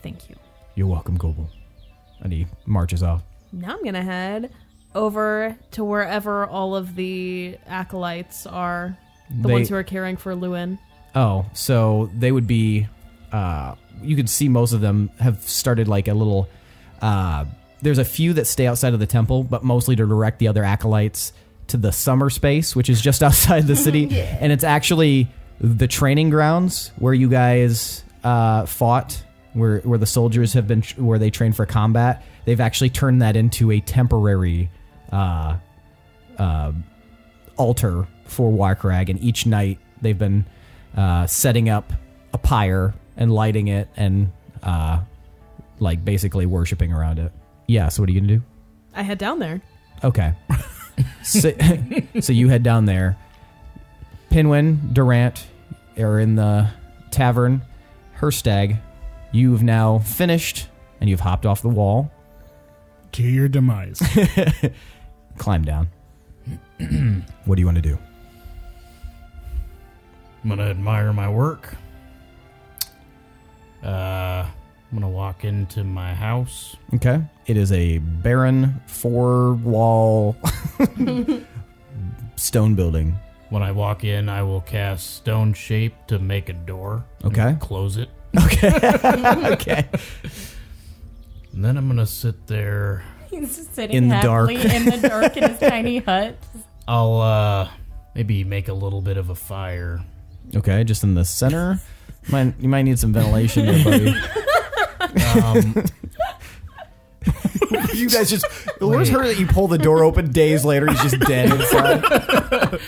Thank you. You're welcome, Gorbel. And he marches off. Now I'm going to head over to wherever all of the acolytes are. The ones who are caring for Lewin. Oh, so they would be... you can see most of them have started like a little... there's a few that stay outside of the temple, but mostly to direct the other acolytes to the summer space, which is just outside the city. Yeah. And it's actually the training grounds where you guys fought, where the soldiers have been, where they train for combat. They've actually turned that into a temporary altar for Warkrag, and each night they've been setting up a pyre and lighting it and like basically worshiping around it. Yeah, so what are you gonna do? I head down there. Okay. So you head down there. Pinwin, Durant are in the tavern. Hirstag, you've now finished and you've hopped off the wall. To your demise. Climb down. What do you want to do? I'm going to admire my work. I'm going to walk into my house. Okay. It is a barren 4-wall stone building. When I walk in, I will cast Stone Shape to make a door. Okay. And close it. Okay. Okay. And then I'm going to sit there. He's just sitting In the dark. in the dark in his tiny hut. I'll maybe make a little bit of a fire. Okay, just in the center. You might need some ventilation there, buddy. You guys just... The worst hurt that you pull the door open days later, he's just dead inside.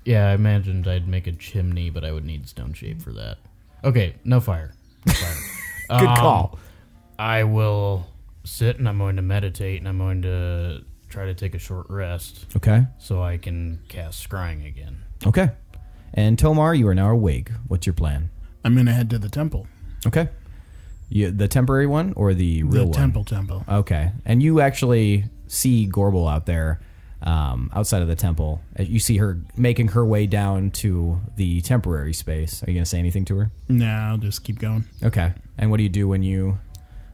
Yeah, I imagined I'd make a chimney, but I would need stone shape for that. Okay, no fire. No fire. Good call. I will sit and I'm going to meditate and I'm going to try to take a short rest. Okay. So I can cast scrying again. Okay. And Tomar, you are now awake. What's your plan? I'm going to head to the temple. Okay. The temporary one or the real one? The temple. Okay. And you actually see Gorbel out there outside of the temple. You see her making her way down to the temporary space. Are you going to say anything to her? No, I'll just keep going. Okay. And what do you do when you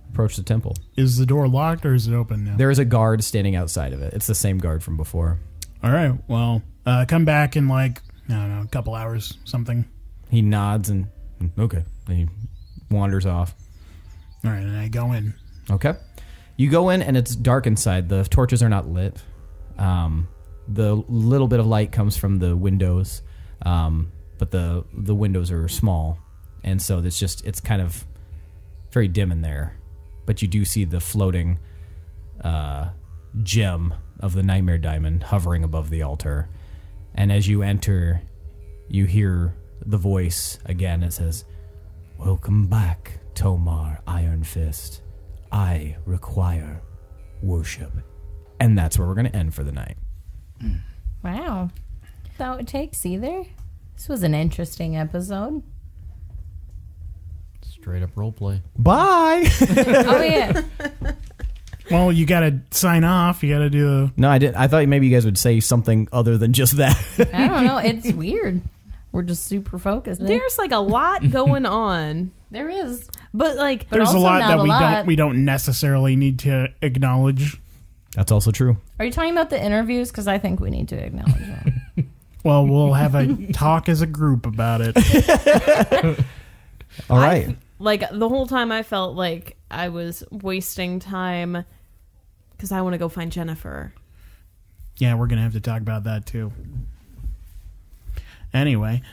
approach the temple? Is the door locked or is it open now? There is a guard standing outside of it. It's the same guard from before. All right. Well, come back in like, I don't know, a couple hours, something. He nods and, okay. And he wanders off. All right, and I go in. Okay. You go in and it's dark inside. The torches are not lit. The little bit of light comes from the windows, but the windows are small, and so it's kind of very dim in there. But you do see the floating gem of the Nightmare Diamond hovering above the altar, and as you enter, you hear the voice again. It says, "Welcome back, Tomar Ironfist. I require worship." And that's where we're going to end for the night. Wow. That's how it takes either. This was an interesting episode. Straight up roleplay. Bye! Oh, yeah. Well, you got to sign off. You got to do the... No, I didn't. I thought maybe you guys would say something other than just that. I don't know. It's weird. We're just super focused. There's like a lot going on. There is. But like... There's a also lot not that a we lot. don't necessarily need to acknowledge. That's also true. Are you talking about the interviews? Because I think we need to acknowledge them. Well, we'll have a talk as a group about it. All right. Like, the whole time I felt like I was wasting time because I want to go find Jennifer. Yeah, we're going to have to talk about that, too. Anyway.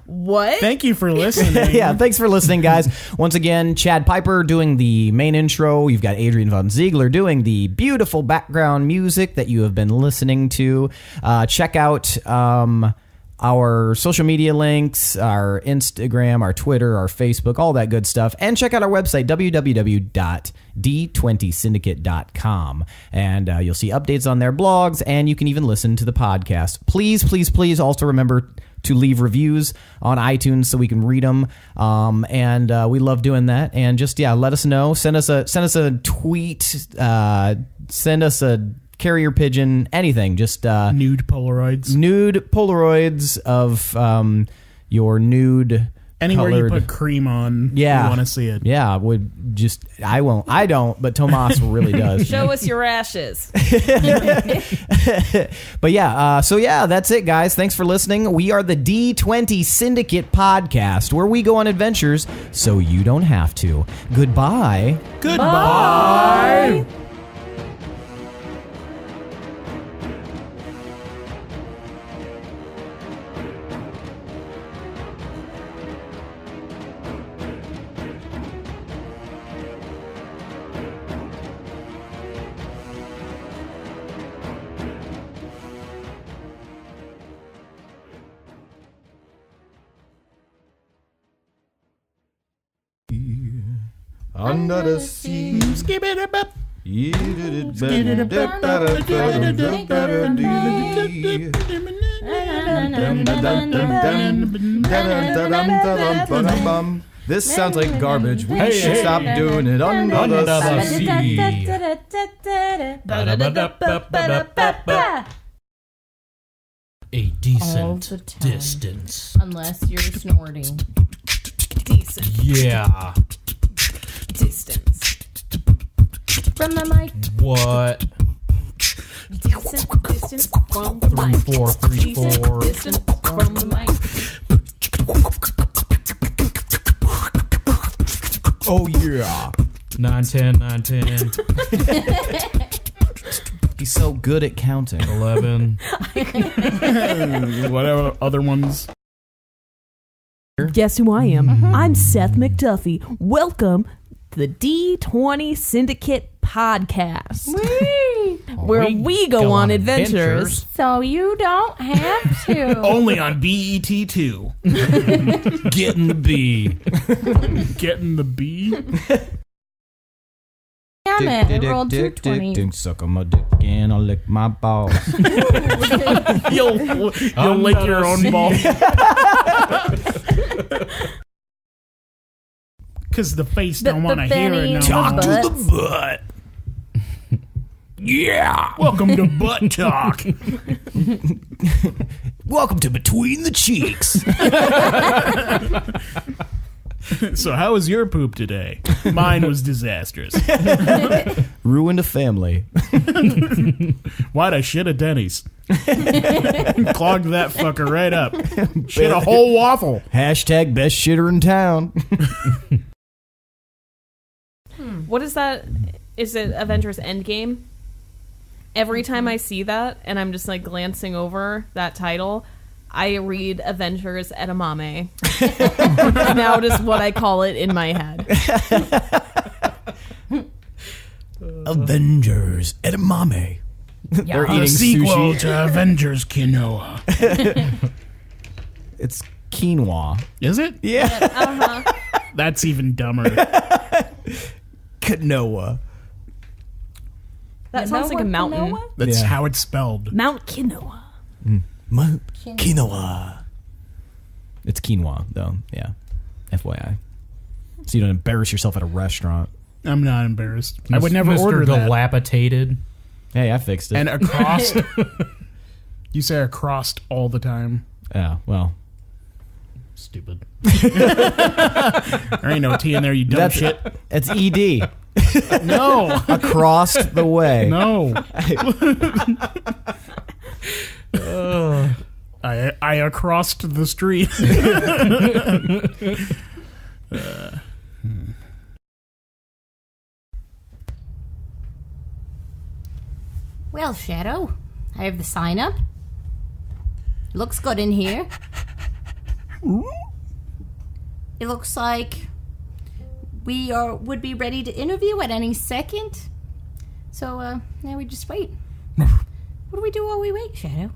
What? Thank you for listening. Yeah, thanks for listening, guys. Once again, Chad Piper doing the main intro. You've got Adrian Von Ziegler doing the beautiful background music that you have been listening to. Check out our social media links, our Instagram, our Twitter, our Facebook, all that good stuff. And check out our website, www.d20syndicate.com. And you'll see updates on their blogs, and you can even listen to the podcast. Please, please, please also remember to leave reviews on iTunes so we can read them. And we love doing that. And just, let us know. Send us a tweet. Send us a carrier pigeon, anything. Just nude Polaroids. Nude Polaroids of your nude anywhere colored. You put cream on. Yeah, you want to see it. Yeah, would just I won't. I don't, but Tomas really does. Show us your ashes. But that's it, guys. Thanks for listening. We are the D20 Syndicate podcast, where we go on adventures so you don't have to. Goodbye. Goodbye. Bye. Under the sea. Skip it up. This sounds like garbage. We should stop doing it under the sea. A decent distance. Unless you're snorting. Decent Yeah. distance. From the mic. What? Decent distance from the 3, mic. 4, 3, Decent 4. distance from the mic. Oh yeah. 9, 10, 9, 10, He's so good at counting. 11. Whatever other ones. Guess who I am? I'm Seth McDuffie. Welcome to the D20 Syndicate podcast, where we go on adventures. So you don't have to. Only on BET2. Getting the B. Getting the B. Damn it, I rolled 220. Suck on my dick and I'll lick my balls. You'll lick your own ball. Because the face don't want to hear it no Talk more. to the Butt. Yeah. Welcome to Butt Talk. Welcome to Between the Cheeks. So how was your poop today? Mine was disastrous. Ruined a family. Why'd I shit at Denny's? Clogged that fucker right up. Shit a whole waffle. Hashtag best shitter in town. What is that? Is it Avengers Endgame? Every time I see that, and I'm just like glancing over that title, I read Avengers Edamame. Now just what I call it in my head. Avengers Edamame. They're The eating sequel sushi. to Avengers Quinoa. It's quinoa. Is it? Yeah. That's even dumber. Quinoa. That sounds like a mountain. That's Yeah. how it's spelled. Mount Quinoa. Quinoa. It's quinoa, though. Yeah. FYI. So you don't embarrass yourself at a restaurant. I'm not embarrassed. I would never Mr. order that. Dilapidated. Hey, I fixed it. And across. You say across all the time. Yeah, well. Stupid. There ain't no T in there, you dumb shit. It's ED. No. Across the way. No. I acrossed the street. Well, Shadow, I have the sign up. Looks good in here. It looks like we would be ready to interview at any second. So now we just wait. What do we do while we wait, Shadow?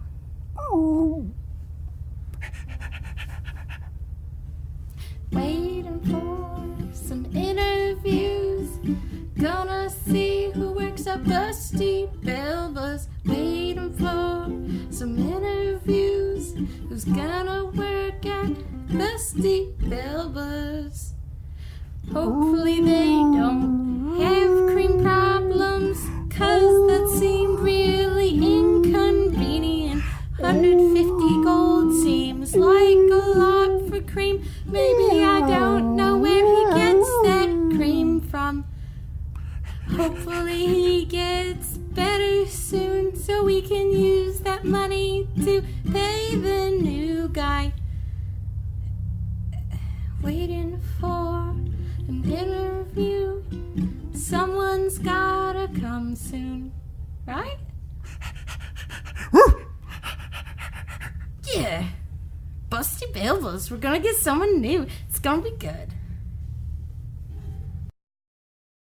Waiting for some interviews. Gonna see who works at Busty Belbus. Waiting for some interviews. Who's gonna work at Busty Belbus? Hopefully they don't have cream problems, 'cause that seemed really inconvenient. 150 gold seems like a lot for cream. Maybe I don't know where he gets that cream from. Hopefully he gets better soon, so we can use that money to pay the new guy. Waiting for an interview. Someone's gotta come soon, right? Yeah. Busty Belvos, we're gonna get someone new. It's gonna be good.